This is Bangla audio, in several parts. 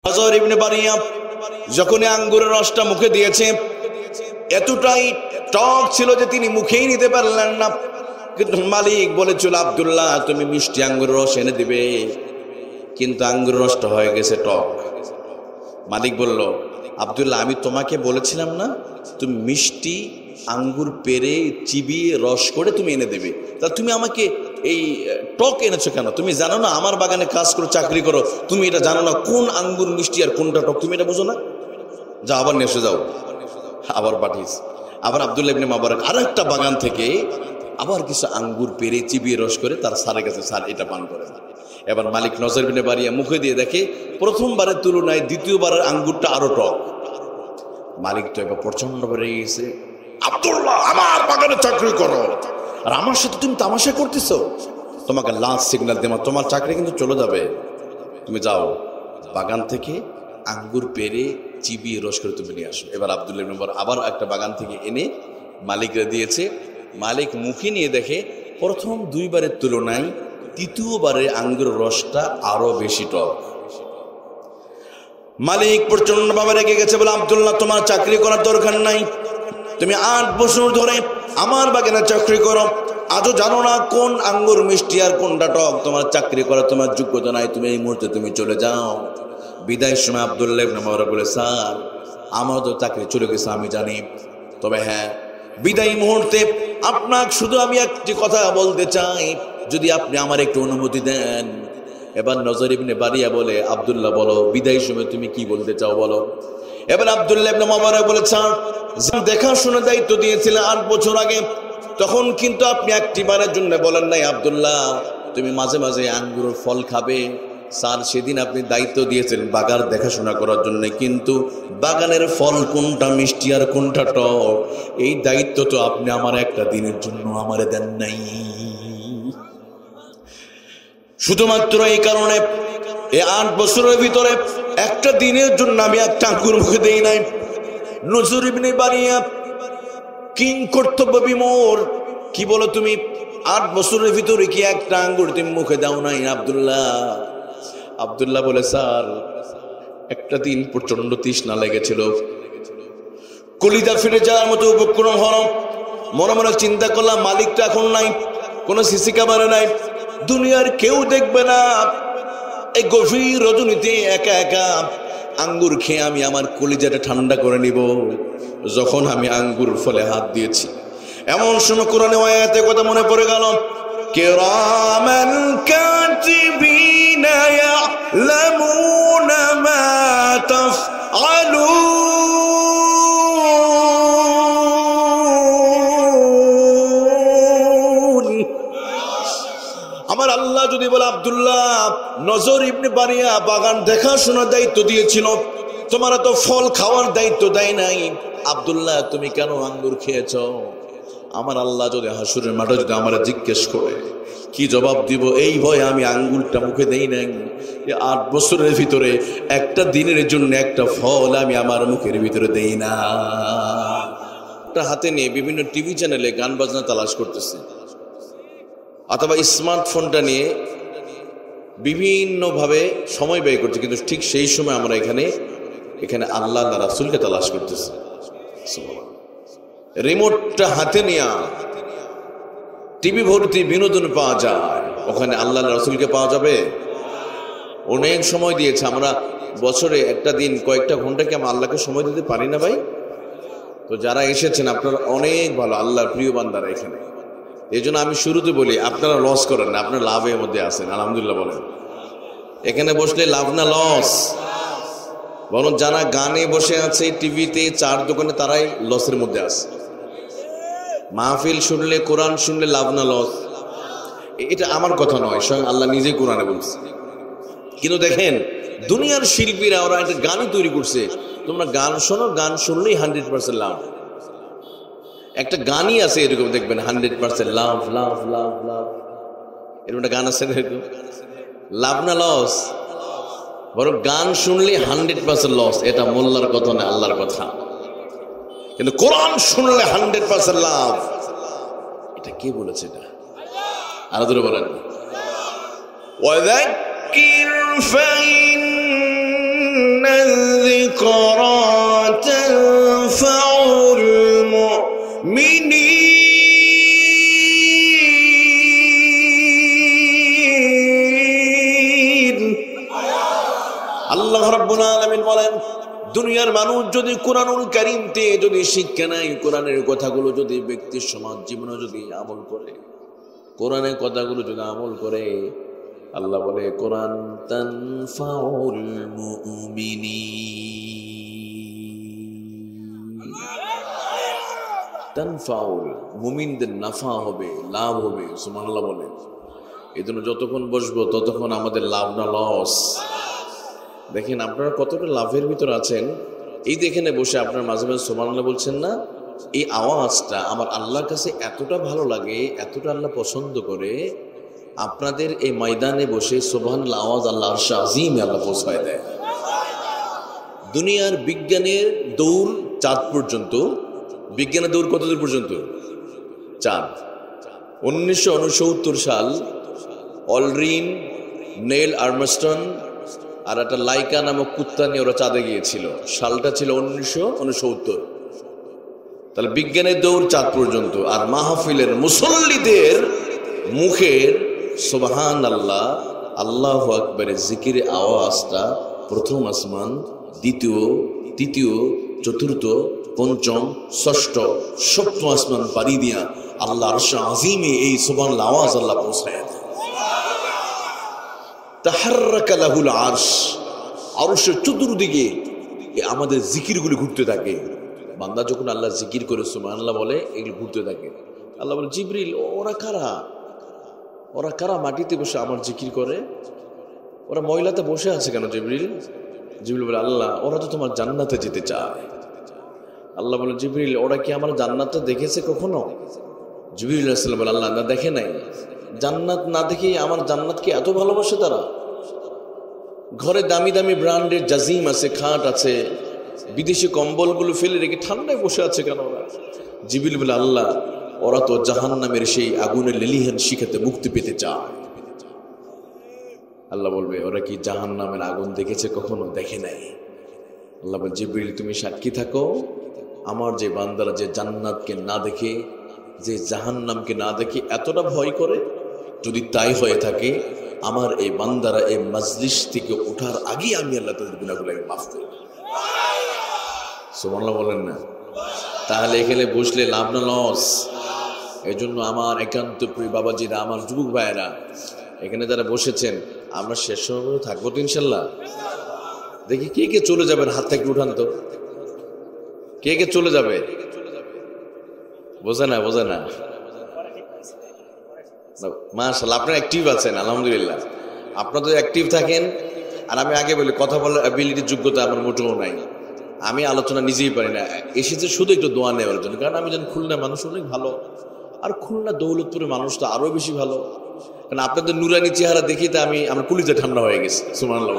নজর ইবনে বারিয়া যখন আঙ্গুরের রসটা মুখে দিয়েছে, এতটাই টক ছিল যে তিনি মুখেই নিতে পারলেন না। কিন্তু মালিক বলেছিল, আব্দুল্লাহ তুমি মিষ্টি আঙ্গুরের রস এনে দিবে, কিন্তু আঙ্গুরের রসটা হয়ে গেছে টক। মালিক বলল, আব্দুল্লাহ আমি তোমাকে বলেছিলাম না তুমি মিষ্টি আঙ্গুর পেরে চিবিয়ে রস করে তুমি এনে দেবে, তা তুমি আমাকে এই টক এনেছো কেন? তুমি জানো না আমার বাগানে কাজ করো, চাকরি করো, তুমি এটা জানো না কোন আঙ্গুর মিষ্টি আর কোনটা টক? তুমি এটা বুঝো না? যা আবার নিয়ে এসে যাও। আবার পাঠিয়েছে। আবার আব্দুল্লাহ ইবনে মুবারক আর একটা বাগান থেকে আবার কিছু আঙ্গুর পেরে চিবিয়ে রস করে তার স্যারের কাছে, স্যার এটা পান করে। এবার মালিক নজর ইবনে বারিয়া মুখে দিয়ে দেখে প্রথমবারের তুলনায় দ্বিতীয়বারের আঙ্গুরটা আরো টক। মালিক তো এবার প্রচন্ড বেড়ে গেছে, আব্দুল্লাহ আমার বাগানে চাকরি করো আর আমার সাথে তুমি তামাশা করতেছো, তোমাকে লাস্ট সিগন্যাল দেওয়া, তোমার চাকরি কিন্তু চলে যাবে, তুমি যাও বাগান থেকে আঙ্গুর পেরে চিবিয়ে রস করে তুমি নিয়ে আসো। এবার আব্দুল্লাহ ইবনে মুবারক আবার একটা বাগান থেকে এনে মালিকরা দিয়েছে। মালিক মুখে নিয়ে দেখে প্রথম দুইবারের তুলনায় তৃতীয়বারে আঙ্গুরের রসটা আরো বেশি টক। মালিক প্রচন্ড ভাবে রেগে গেছে, বলে আব্দুল্লাহ তোমার চাকরি করার দরকার নাই, তুমি 8 বছর ধরে আমার বাগানে চাকরি করো, আজও জানো না কোন আঙ্গুর মিষ্টি আর কোনটা টক? তোমার চাকরি করার তোমার যোগ্যতা নাই, তুমি এই মুহূর্তে তুমি চলে যাও। বিদায়ের সময় আব্দুল্লাহ ইবনে মুবারক বলে, স্যার আমার তো চাকরি চলে গেছে আমি জানি, তবে হ্যাঁ বিদায় মুহূর্তে আপনাকে শুধু আমি একটি কথা বলতে চাই, যদি আপনি আমার একটু অনুমতি দেন। এবার নজর ইবনে বারিয়া বলে, আব্দুল্লাহ বলো বিদায় সময় তুমি কি বলতে চাও বলো। এবার আব্দুল্লাহ ইবনে মুবারক বলে, স্যার দেখাশোনার দায়িত্ব দিয়েছিলেন 8 বছর আগে, তখন কিন্তু আপনি একটিবারের জন্য বলেন নাই আব্দুল্লাহ তুমি মাঝে মাঝে আঙ্গুরের ফল খাবে। স্যার সেদিন আপনি দায়িত্ব দিয়েছিলেন বাগান দেখাশোনা করার জন্য, কিন্তু বাগানের ফল কোনটা মিষ্টি আর কোনটা টক এই দায়িত্ব তো আপনি আমার একটা দিনের জন্য আমারে দেন নাই। শুধুমাত্র এই কারণে এই 8 বছরের ভিতরে একটা দিনের জন্য আমি একটা আঙ্গুর মুখে দেই নাই। নজর ইবনে বারিয়া কিং কর্তব্য বিমূঢ়, কি বলো তুমি 8 বছরের ভিতরে কি একটা আঙ্গুর তুমি মুখে দাও নাই? আব্দুল্লাহ বলে, স্যার একটা দিন প্রচন্ড তৃষ্ণা লেগেছিল, কলিজা ফিরে যাওয়ার মতো উপক্রম হলো, মনে মনে চিন্তা করলাম মালিক তো এখন নাই, কোনো সিসি ক্যামেরা নাই, দুনিয়ার কেউ দেখবে না, এই গভীর রজনীতে একা একা আঙ্গুর খেয়ে আমি আমার কলিজাটা ঠান্ডা করে নিব। যখন আমি আঙ্গুর ফলে হাত দিয়েছি, এমন সময় কোরআনে আয়াতে কথা মনে পড়ে গেল, কিরামান কাতিবিনা ইয়ালামুনা মা তাফআলুন। আমার আল্লাহ যদি বলে, আব্দুল্লাহ নজর ইবনে বারিয়া বাগান দেখাশোনার দায়িত্ব দিয়েছিল, তোমার তো ফল খাওয়ার দায়িত্ব দেয় নাই, আব্দুল্লাহ তুমি কেন আঙ্গুর খেয়েছ? আমার আল্লাহ যদি হাসুরের মাঠে যদি আমার জিজ্ঞেস করে কি জবাব দিব? এই ভয়ে আমি আঙ্গুরটা মুখে দেই নাই। 8 বছরের ভিতরে একটা দিনের জন্য একটা ফল আমি আমার মুখের ভিতরে দেই না। হাতে নিয়ে বিভিন্ন টিভি চ্যানেলে গান বাজনা তালাশ করতেছে, অথবা স্মার্টফোনটা নিয়ে বিভিন্নভাবে সময় ব্যয় করছে, কিন্তু ঠিক সেই সময় আমরা এখানে আল্লাহ রাসূলকে তালাশ করতেছি। রিমোটটা হাতে নিয়ে টিভি ভর্তি বিনোদন পাওয়া যায়, ওখানে আল্লাহ রাসূলকে পাওয়া যাবে? অনেক সময় দিয়েছে, আমরা বছরে একটা দিন কয়েকটা ঘন্টা কি আমরা আল্লাহকে সময় দিতে পারি না ভাই? তো যারা এসেছেন আপনারা অনেক ভালো, আল্লাহর প্রিয় বান্দারা এখানে। এই জন্য আমি শুরুতে বলি আপনারা লস করেন না, আপনারা লাভের মধ্যে আছেন, আলহামদুলিল্লাহ বলেন। এখানে বসলে লাভ না লস? বরং যারা গানে বসে আছে, টিভিতে, চার দোকানে, তারাই লসের মধ্যে আছে। মাহফিল শুনলে, কোরআন শুনলে লাভ না লস? এটা আমার কথা নয়, স্বয়ং আল্লাহ নিজে কোরআনে বলছে। কিন্তু দেখেন দুনিয়ার শিল্পীরা ওরা একটা গানই তৈরি করছে, তোমরা গান শোনো, গান শুনলেই 100% লাভ। একটা গানই আছে এরকম, দেখবেন 100% লাভ লাভ লাভ লাভ, এরকম একটা গান আছে এরকম। লাভ না লস? বরং গান শুনলে 100% লস। এটা মোল্লার কথা না, আল্লাহর কথা। কিন্তু কোরআন শুনলে 100% লাভ, এটা কে বলেছে? এটা আরো দূরে বলেন, ওয়াযাক্কির ফাইন্না الذكرى تنفع المؤمنين আল্লাহ রাব্বুল আলামিন বলেন, দুনিয়ার মানুষ যদি কোরআনুল কারীমতে যদি শিক্ষা নেয়, কোরআনের কথাগুলো যদি ব্যক্তির সমাজ জীবনে যদি আমল করে, কোরআনের কথাগুলো যদি আমল করে, আল্লাহ বলে কোরআন তানফাউল মুমিনিন, তানফাউল মুমিনদের নাফা হবে, লাভ হবে। সুবহানাল্লাহ বলে। এজন্য যতক্ষণ বসবো ততক্ষণ আমাদের লাভ না লস। দেখেন আপনারা কতটা লাভের ভিতর আছেন। এই দেখেনে বসে আপনার মাঝে মাঝে সুবহানাল্লাহ বলছেন না, এই আওয়াজটা আমার আল্লাহর কাছে এতটা ভালো লাগে, এতটা আল্লাহ পছন্দ করে, আপনাদের এই ময়দানে বসে সুবহানাল্লাহ আওয়াজ আল্লাহ আরশে আজিমে আল্লাহ পৌঁছায় দেয়। দুনিয়ার বিজ্ঞানের দৌড় চাঁদ পর্যন্ত। বিজ্ঞানের দৌড় কত দূর পর্যন্ত? চাঁদ। 1969 সাল অলড্রিন, নেল আর্মস্ট্রং আর একটা লাইকা নামক কুত্তা নিয়ে ওরা চাঁদে গিয়েছিল। সালটা ছিল 1969। তাহলে বিজ্ঞানের দৌড় চাঁদ পর্যন্ত। আর মাহফিলের মুসল্লিদের মুখের সুবহানাল্লাহ, আল্লাহু আকবারের জিকিরের আওয়াজটা প্রথম আসমান, দ্বিতীয়, তৃতীয়, চতুর্থ, পঞ্চম, ষষ্ঠ, সপ্তম আসমান পাড়ি দিয়া আল্লাহ আরশে আজিমে এই সুবহানাল্লাহ আওয়াজ আল্লাহ পৌঁছায়। তাহাররাকা লাহুল আরশ, আরশের চতুর্দিকে আমাদের জিকিরগুলি ঘুরতে থাকে। বান্দা যখন আল্লাহ জিকির করে সুবহানাল্লাহ বলে, এগুলো ঘুরতে থাকে। আল্লাহ বলে, জিবরিল ওরা কারা? ওরা কারা মাটিতে বসে আমার জিকির করে? ওরা ময়লাতে বসে আছে কেন জিবরিল? জিবরিল বলে, আল্লাহ ওরা তো তোমার জান্নাতে যেতে চায়। আল্লাহ বলে, জিবরিল ওরা কি আমার জান্নাতটা দেখেছে কখনো? জিবরিল আলাইহিস সালাম বলে, আল্লাহ না দেখে নাই। জান্নাত না দেখে আমার জান্নাতকে এত ভালোবাসে তারা? ঘরে দামি দামি ব্র্যান্ডের জাজিম আছে, খাট আছে, বিদেশি কম্বলগুলো ফেলে রেখে ঠান্ডায় বসে আছে কেন ওরা? জিবরিল বলে, আল্লাহ ওরা তো জাহান্নামের সেই আগুনের লেলিহান শিখাতে মুক্তি পেতে চায়। আল্লাহ বলবে, ওরা কি জাহান্নামের আগুন দেখেছে কখনো? দেখে নাই। আল্লাহ বলে, জিবরিল তুমি সাক্ষী থাকো, আমার যে বান্দারা যে জান্নাতকে না দেখে, যে জাহান্নামকে না দেখে এতটা ভয় করে, যদি তাই হয়ে থাকে আমার এই বান্দারা এই মজলিস থেকে ওঠার আগে আমি আল্লাহ তাদের গুনাহগুলোকে মাফ করি। সুবহানাল্লাহ বলেন না? তাহলে এখানে বসলে লাভ না লস? এই জন্য আমার একান্ত প্রিয় বাবাজিরা, আমার যুবক ভাইয়েরা, এখানে যারা বসেছেন, আমরা শেষ সময় থাকবো তো ইনশাল্লাহ। দেখি কে কে চলে যাবেন, হাত থেকে উঠান তো। কে কে চলে যাবে? বোঝে না, বোঝে না। মাশাআল্লাহ, আপনারা অ্যাক্টিভ আছেন, আলহামদুলিল্লাহ। আপনারা তো অ্যাক্টিভ থাকেন। আর আমি আগে বলি, কথা বলার অ্যাবিলিটির যোগ্যতা আমার মোটেও নাই। আমি আলোচনা নিজেই পারি না। এসেছে শুধু একটু দোয়া নেওয়ার জন্য, কারণ আমি জানি খুলনা মানুষ অনেক ভালো, আর খুলনা দৌলতপুরের মানুষ তো আরো বেশি ভালো। কারণ আপনাদের নুরানি চেহারা দেখি তো আমার কলিজা ঠান্ডা হয়ে গেছে। সুবহানাল্লাহ।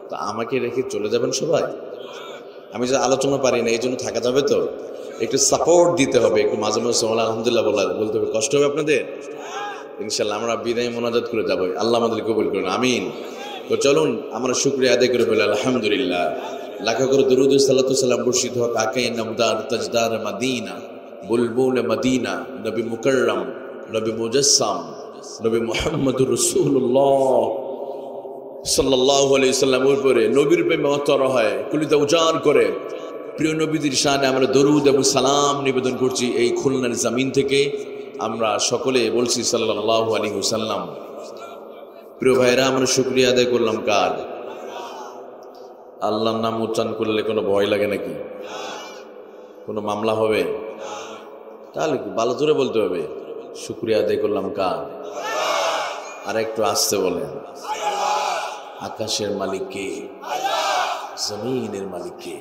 তো আমাকে রেখে চলে যাবেন সবাই? আমি যে আলোচনা পারি না, এই জন্য থাকা যাবে তো? একটু সাপোর্ট দিতে হবে, একটু মাঝে মাঝে সুবহানাল্লাহ আলহামদুলিল্লাহ বলতে হবে। কষ্ট হবে আপনাদের? ইনশাল্লাহ আমরা বিদায় মোনাজাত করে যাবো। আল্লাহ আমাদের কবুল করুন, আমিন। তো চলুন আমরা শুকরিয়া আদায় করে বলি আলহামদুলিল্লাহ। লাখো করে দরুদ সালাতু সালাম বর্ষিত হোক আকায়ে নামদার তাজদার মদিনা, বুলবুল মদিনা, নবী মুকাররম, নবী মুজাসসাম, নবী মুহাম্মদুর রাসূলুল্লাহ সাল্লাল্লাহু আলাইহি সাল্লামের উপরে নবীর প্রেমে অতর হয়, কলিজা উজাড় করে প্রিয় নবীদের শানে আমরা দরুদ এবং সালাম নিবেদন করছি এই খুলনার জমিন থেকে। আমরা সকলে বলছি সাল্লাল্লাহু আলাইহি ওয়াসাল্লাম। প্রিয় ভাইরা, আমরা শুকরিয়া আদায় করলাম কার? আল্লাহর নাম উচ্চারণ করলে কোনো ভয় লাগে নাকি? কোনো মামলা হবে? তাহলে কি ভালো জোরে বলতে হবে, শুকরিয়া আদায় করলাম কার? আর একটু আসতে বলেন। আকাশের মালিক কে? জমিনের মালিক কে?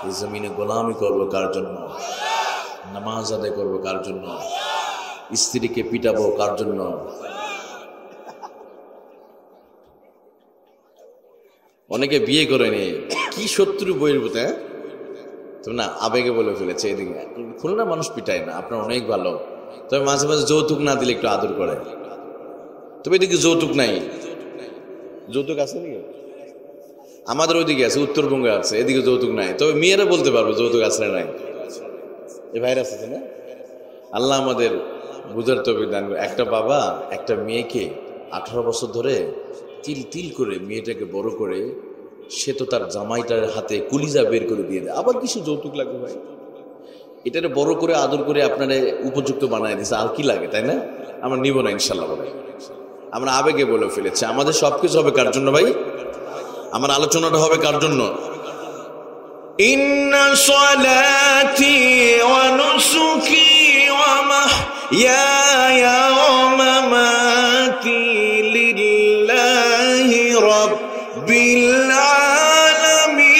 এই জমিনে গোলামি করবো কার জন্য? নামাজ আদায় করবো কার জন্য? স্ত্রীকে পিটাবো কার জন্য? অনেকে বিয়ে করেনি, কি শত্রু বইয়ের বুতে না, আবেগে বলে ফেলেছে। এদিকে খুলনা মানুষ পিটায় না, আপনার অনেক ভালো। তবে মাঝে মাঝে যৌতুক না দিলে একটু আদর করে। তবে এদিকে যৌতুক নাই, যৌতুক আছে নাকি? আমাদের ওইদিকে আছে, উত্তরবঙ্গে আছে, এদিকে যৌতুক নাই। তবে মেয়েরা বলতে পারবে যৌতুক আছে না নাই। এই ভাইরাস আছে না? আল্লাহ আমাদের বুঝার তৌফিক দান করে। একটা বাবা একটা মেয়েকে 18 বছর ধরে তিল তিল করে মেয়েটাকে বড় করে, সে তো তার জামাইটার হাতে কুলিজা বের করে দিয়ে দেয়, আবার কিছু যৌতুক লাগবে ভাই? এটারে বড় করে আদর করে আপনারা উপযুক্ত বানায় দিয়েছে, আর কি লাগে, তাই না? আমরা নিব না ইনশাল্লাহ বলে, আমরা আবেগে বলে ফেলেছি। আমাদের সবকিছু হবে কার জন্য ভাই? আমার আলোচনাটা হবে কার জন্য? ইন্না সলাতি ওয়া নুসুকি ওয়া মাহইয়ায়া ওয়া মামাতি লিল্লাহি রাব্বিল আলামিন।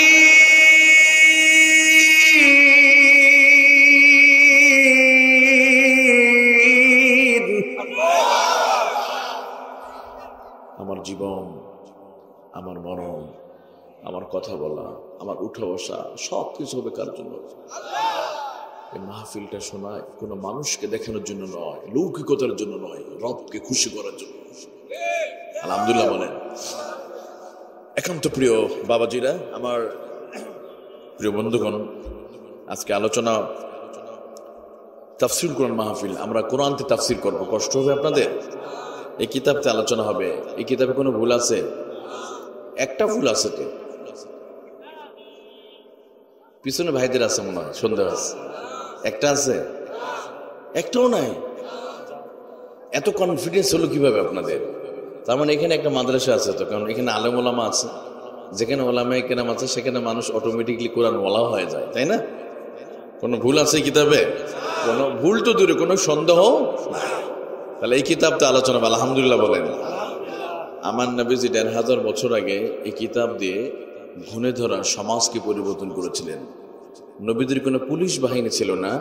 আমার জীবন, আমার মরণ, আমার কথা বলা, আমার উঠা বসা সব কিছু হবে কার জন্য? এই মাহফিলটা শোনায় কোনো মানুষকে দেখানোর জন্য নয়, লৌকিকতার জন্য নয়, রবকে খুশি করার জন্য। আলহামদুলিল্লাহ বলেন। এখন তো প্রিয় বাবাজিরা, আমার প্রিয় বন্ধুগণ, আজকে আলোচনা তাফসীর কোরআন মাহফিল। আমরা কোরআনতে তাফসীর করব, কষ্ট হবে আপনাদের। এই কিতাবতে আলোচনা হবে। এই কিতাবে কোনো ভুল আছে? একটা ভুল আছে তো, পিছনে ভাইদের আছে মনে হয়, সন্দেহ আছে। একটা আছে? একটাও নাই? এত কনফিডেন্স হলো কিভাবে আপনাদের? তার মানে এখানে একটা মাদ্রাসা আছে তো, কারণ এখানে আলেম ওলামা আছে। যেখানে ওলামা কেরাম আছে সেখানে মানুষ অটোমেটিকলি কোরআন ওয়ালা হয়ে যায়, তাই না? কোনো ভুল আছে কিতাবে? কোনো ভুল তো দূরে, কোনো সন্দেহ নাই। তাহলে এই কিতাবটা আলোচনা, আলহামদুলিল্লাহ বলেন। আমার নবীজি 1500 বছর আগে এই কিতাব দিয়ে ঘুণে ধরা সমাজকে পরিবর্তন করেছিলেন। নবীদের কোনো পুলিশ বাহিনী ছিল না,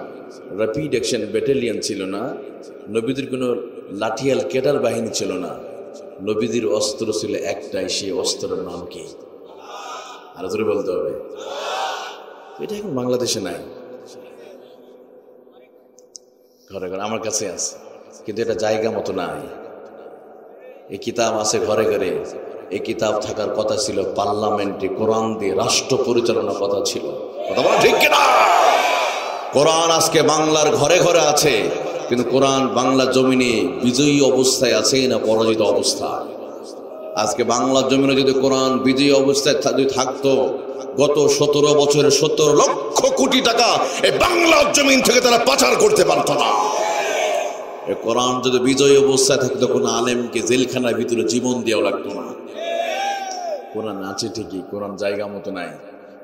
র্যাপিড অ্যাকশন ব্যাটালিয়ন ছিল না, নবীদের কোনো লাঠিয়াল ক্যাডার বাহিনী ছিল না। নবীদের অস্ত্র ছিল একটাই, সেই অস্ত্রের নাম কি? আর জোরে বলতে হবে। এটা এখন বাংলাদেশে নাই, ঘরে ঘরে আমার কাছে আছে, কিন্তু এটা জায়গা মতো নাই। এই কিতাব আছে ঘরে ঘরে। এই কিতাব থাকার কথা ছিল পার্লামেন্টে, কোরআন দিয়ে রাষ্ট্র পরিচালনার কথা ছিল। কথা বলা ঠিক কিনা? কোরআন আজকে বাংলার ঘরে ঘরে আছে, কিন্তু কোরআন বাংলা জমিনে বিজয়ী অবস্থায় আছে না পরাজিত অবস্থায়? আজকে বাংলা জমিনে যদি কোরআন বিজয়ী অবস্থায় যদি থাকতো, গত 17 বছরে 70 লক্ষ কোটি টাকা এই বাংলার জমিন থেকে তারা পাচার করতে পারত না। এই কোরআন যদি বিজয়ী অবস্থায় থাকতো, কোনো আলেমকে জেলখানার ভিতরে জীবন দেওয়া লাগতো না। কোরআন আছে ঠিকই, কোরআন জায়গা মতো নাই।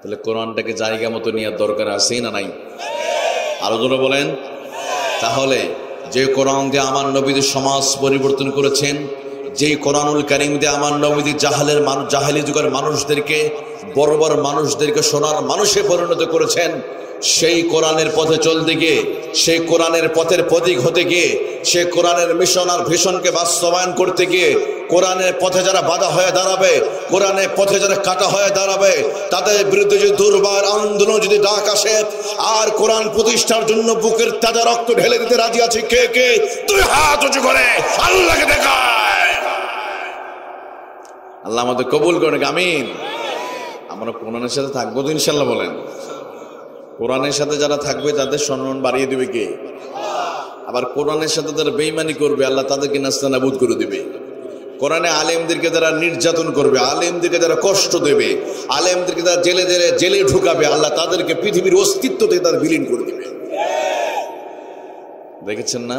তাহলে কোরআনটাকে জায়গা মতো নেওয়ার দরকার আছে না নাই? আরো জোরে বলেন। তাহলে যে কোরআন দিয়ে আমার নবীদের সমাজ পরিবর্তন করেছেন, যেই কোরআনুল কারীম দিয়ে আমার নবীদের জাহেলি যুগের মানুষদেরকে, বড় বড় মানুষদেরকে সোনার মানুষে পরিণত করেছেন, সেই কোরআনের পথে চলতে গিয়ে, সেই কোরআনের পথের প্রতীক হতে গিয়ে, সেই কোরআনের মিশন আর ভিশনকে বাস্তবায়ন করতে গিয়ে, কোরআনের পথে যারা বাধা হয়ে দাঁড়াবে, কোরআনের পথে যারা কাটা হয়ে দাঁড়াবে, তাদের বিরুদ্ধে যদি দুর্বার আন্দোলন যদি ডাক আসে, আর কোরআন প্রতিষ্ঠার জন্য বুকের তাজা রক্ত ঢেলে দিতে রাজি আছে কে কে? তুই হাত উঁচু করে আল্লাহকে দেখায়। আল্লাহ আমাদের কবুল করেন, আমিন। আমরা কোরআনের সাথে থাকবো তো ইনশাল্লাহ বলেন। কোরআনের সাথে যারা থাকবে তাদের সম্মান বাড়িয়ে দিবে কে? আবার কোরআনের সাথে যারা বেঈমানি করবে, আল্লাহ তাদেরকে নাস্তানাবুদ করে দিবে। কোরআনে আলেমদেরকে যারা নির্যাতন করবে, আলেমদেরকে যারা কষ্ট দেবে, আলেমদেরকে যারা জেলে ঢুকাবে, আল্লাহ তাদেরকে পৃথিবীর অস্তিত্ব থেকে তারা বিলীন করে দিবে। দেখেছেন না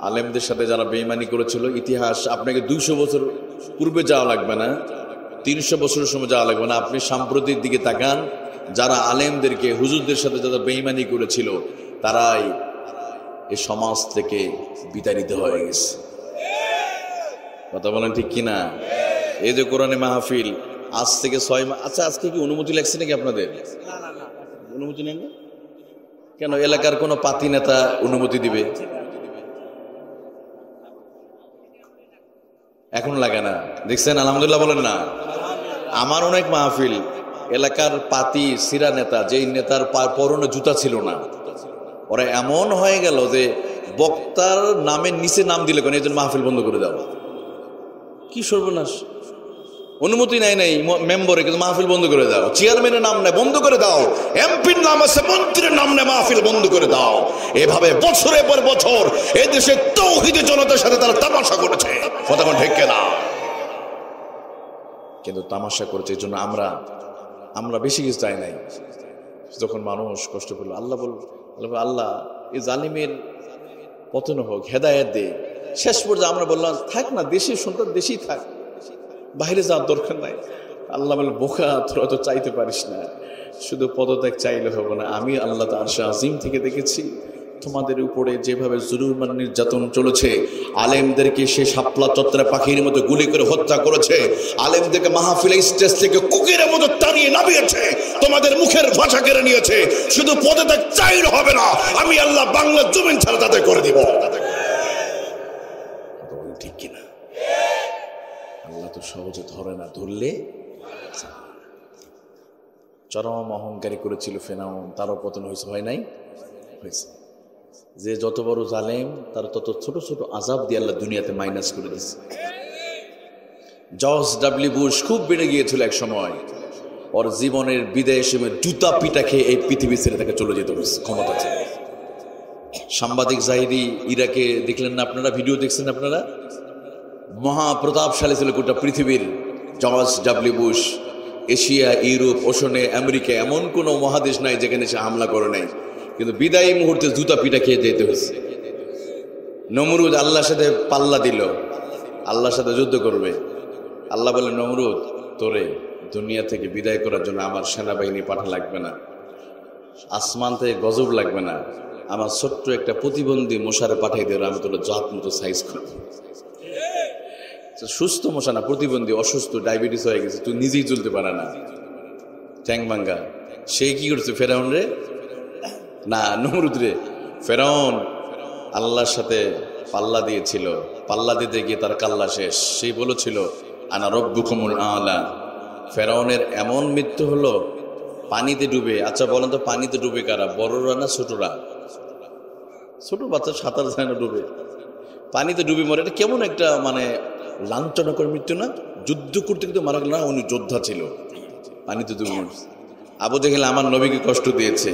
আলেমদের সাথে যারা বেঈমানি করেছিল? ইতিহাস আপনাকে 200 বছর পূর্বে যাওয়া লাগবে না, 300 বছরের সময় যাওয়া লাগবে না। আপনি সাম্প্রতিক দিকে তাকান, যারা আলেমদেরকে, হুজুরদের সাথে যারা বেঈমানি করেছিল, তারাই এই সমাজ থেকে বিতাড়িত হয়ে গেছে। কথা বলেন ঠিক কিনা? এই যে কোরআনে মাহফিল আজ থেকে 6 মাস। আচ্ছা, আজকে কি অনুমতি লাগছে নাকি আপনাদের? অনুমতি নেন না কেন? এলাকার কোন পাতি নেতা অনুমতি দিবে? এখন লাগে না, দেখছেন? আলহামদুলিল্লাহ বলেন না। আমার অনেক মাহফিল এলাকার পাতি সিরা নেতা, যেই নেতার পরনে জুতা ছিল না, ওরা এমন হয়ে গেল যে বক্তার নামের নিচে নাম দিলে কেন, এই জন্য মাহফিল বন্ধ করে দেওয়া। কি সর্বনাশ! অনুমতি নেয় নাই মেম্বরে, কিন্তু মাহফিল বন্ধ করে দাও। চেয়ারম্যানের নাম নেয়, বন্ধ করে দাও। এমপির নাম আছে, মন্ত্রীর নাম নেয়, মাহফিল বন্ধ করে দাও। এভাবে বছরের পর বছর এই দেশে তাওহীদের জনতার সাথে তারা তামাশা করেছে, কথা ঠিক কিনা? কিন্তু তামাশা করেছে এই জন্য আমরা বেশি কিছু চাই নাই। যখন মানুষ কষ্ট করলো, আল্লাহ বলল, আল্লাহ এই জালিমের পতন হোক, হেদায়েত দে। শেষ পর্যায়ে আমরা বললাম থাক না, দেশের সন্তান দেশেই থাক, বাইরে যাওয়ার দরকার নাই। আল্লাহ বলে, বোকা, তোরা তো চাইতে পারিস না, শুধু পদত্যাগ চাইলে হবে না। আমি আল্লাহ আরশে আজিম থেকে দেখেছি তোমাদের উপরে যেভাবে জুলুম আর নির্যাতন চলেছে। আলেমদেরকে সে শাপলা চত্বরে পাখির মতো গুলি করে হত্যা করেছে। আলেমদেরকে মাহফিলে স্টেজ থেকে কুকুরের মতো টানিয়ে নামিয়েছে, তোমাদের মুখের ভাষা কেড়ে নিয়েছে। শুধু পদত্যাগ চাইলে হবে না, আমি আল্লাহ বাংলার জমিন ছাড়া তাদের করে দিব। ঠিক কিনা? আল্লাহ তো সহজে ধরে না, ধরলে চরম অহংকারী করেছিল ফেরাউন, তারও পতন হয়েছে, হয় নাই? হয়েছে। যে যত বড় জালেম তার তত ছোট ছোট আযাব দিয়ে আল্লাহ দুনিয়াতে মাইনাস করে দিচ্ছে। জর্জ ডব্লিউ বুশ খুব বেড়ে গিয়েছিল এক সময়, ওর জীবনের বিদায় সময় জুতা পিটা খেয়ে এই পৃথিবী ছেড়ে তাকে চলে যেতে হয়েছে, ক্ষমতা ছিল। সাংবাদিক জাহিদি ইরাকে দেখলেন না আপনারা, ভিডিও দেখছেন আপনারা? মহাপ্রতাপশালী ছিল গোটা পৃথিবীর George W Bush. Asia, Europe, ওশনে, আমেরিকা এমন কোনো মহাদেশ নাই যেখানে সে হামলা করে নাই, কিন্তু বিদায়ী মুহূর্তে জুতা পিটা খেয়ে যেতে হয়েছে। নমরুদ আল্লাহর সাথে পাল্লা দিল, আল্লাহর সাথে যুদ্ধ করবে। আল্লাহ বলে, নমরুদ, তোরে দুনিয়া থেকে বিদায় করার জন্য আমার সেনাবাহিনী পাঠা লাগবে না, আসমান থেকে গজব লাগবে না, আমার ছোট্ট একটা প্রতিবন্ধী মশারে পাঠাই দেবে, আমি তোর জাত মতো সাইজ করবো। সুস্থ মশা না, প্রতিবন্ধী, অসুস্থ, ডায়াবেটিস হয়ে গেছে, তুই নিজেই চলতে পারে না, ট্যাং ভাঙ্গা। সে কি করছে ফেরাউন রে, না নমরুদ রে? ফেরাউন আল্লাহর সাথে পাল্লা দিয়েছিল, পাল্লা দিতে গিয়ে তার কাল্লা শেষ। সেই বলেছিল আনা রব্বুকুমুল আলা। ফেরাউনের এমন মৃত্যু হলো পানিতে ডুবে। আচ্ছা বলেন তো, পানিতে ডুবে কারা, বড়রা না ছোটরা? ছোট বাচ্চা সাঁতার যায় না, ডুবে, পানিতে ডুবে মরে। এটা কেমন একটা মানে লাঞ্ছনাকর মৃত্যু না? যুদ্ধ করতে কিন্তু মারা গেল না, উনি যোদ্ধা ছিল, পানিতে ডুবে মরছে। আবু জেহেল আমার নবীকে কষ্ট দিয়েছে।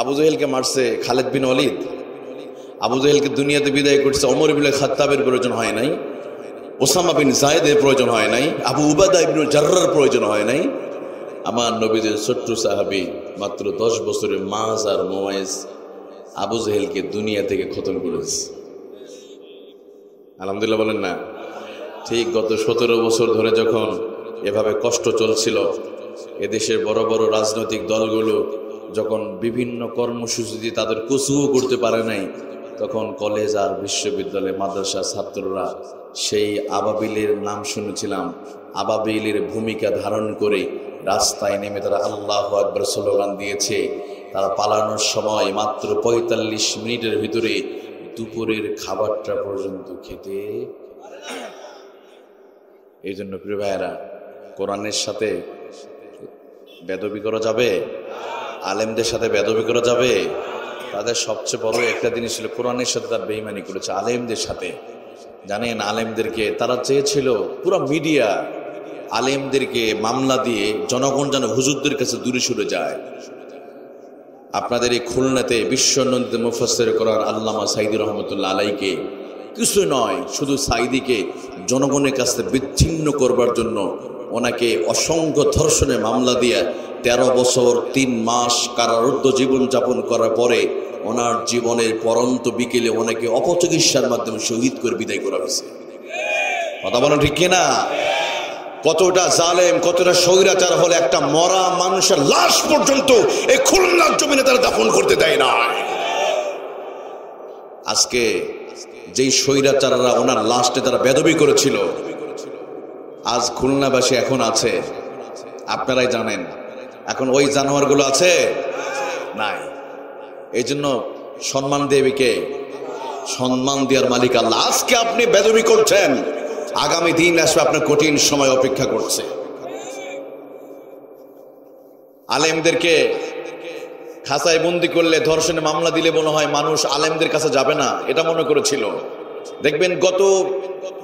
আবু জেহেলকে মারছে খালেদ বিন ওয়ালিদ। আবু জেহেলকে দুনিয়াতে বিদায় করছে ওমর ইবনে খাত্তাবের প্রয়োজন হয় নাই, ওসামা বিন যায়েদের প্রয়োজন হয় নাই, আবু উবাদা ইবনুল জাররার প্রয়োজন হয় নাই। আমার নবীদের ছোট্ট সাহাবী মাত্র 10 বছরের মাজ আর মোয়াইজ আবু জেহেলকে দুনিয়া থেকে খতম করেছে। আলহামদুলিল্লাহ বলেন না? ঠিক গত 17 বছর ধরে যখন এভাবে কষ্ট চলছিল, এদেশের বড় বড় রাজনৈতিক দলগুলো যখন বিভিন্ন কর্মসূচি দিয়ে তাদের কচুও করতে পারে নাই, তখন কলেজ আর বিশ্ববিদ্যালয়, মাদ্রাসা ছাত্ররা সেই আবাবিলের নাম শুনেছিলাম, আবাবিলের ভূমিকা ধারণ করে রাস্তায় নেমে তারা আল্লাহু আকবার স্লোগান দিয়েছে। তারা পালানোর সময় মাত্র 45 মিনিটের ভিতরে দুপুরের খাবারটা পর্যন্ত খেতে। এই জন্য প্রিয় ভাইয়েরা, কোরআনের সাথে বেদবি করা যাবে? আলেমদের সাথে বেদবি করা যাবে? তাদের সবচেয়ে বড় একটা জিনিস ছিল কোরআনের সাথে তার বেঈমানি করেছে আলেমদের সাথে। জানেন, আলেমদেরকে তারা চেয়েছিল, পুরো মিডিয়া আলেমদেরকে মামলা দিয়ে জনগণ যেন হুজুরদের কাছে দূরে সরে যায়। আপনাদের এই খুলনাতে বিশ্বনন্দিত মুফাসসির কোরআন আল্লামা সাঈদী রহমতুল্লাহ আলাইকে কিছু নয়, শুধু সাঈদীকে জনগণের কাছে বিচ্ছিন্ন করবার জন্য ওনাকে অসংখ্য ধর্ষণের মামলা দিয়ে 13 বছর 3 মাস কারারুদ্ধ জীবনযাপন করার পরে ওনার জীবনের পরন্ত বিকেলে ওনাকে অপচিকিৎসার মাধ্যমে শহীদ করে বিদায় করা হয়েছে। কথা বলেন ঠিক কিনা? কতটা জালেম, কতটা স্বৈরাচার হলে একটা মরা মানুষের লাশ পর্যন্ত এই খুলনার জমিনে তারা দাফন করতে দেয় না। আজকে যেই স্বৈরাচাররা ওনার লাশে তারা বেদবি করেছিল, আজ খুলনাবাসী এখন আছে, আপনারাই জানেন। এখন ওই জানোয়ারগুলো আছে নাই। এই জন্য সম্মান দেবে কে? সম্মান দেওয়ার মালিক আল্লাহ। আজকে আপনি বেদবি করছেন, আগামী দিন আসবে আপনার কঠিন সময় অপেক্ষা করছে। আলেমদেরকে খাঁচায় বন্দি করলে, ধর্ষণে মামলা দিলে মনে হয় মানুষ আলেমদের কাছে যাবে না, এটা মনে করেছিল। দেখবেন গত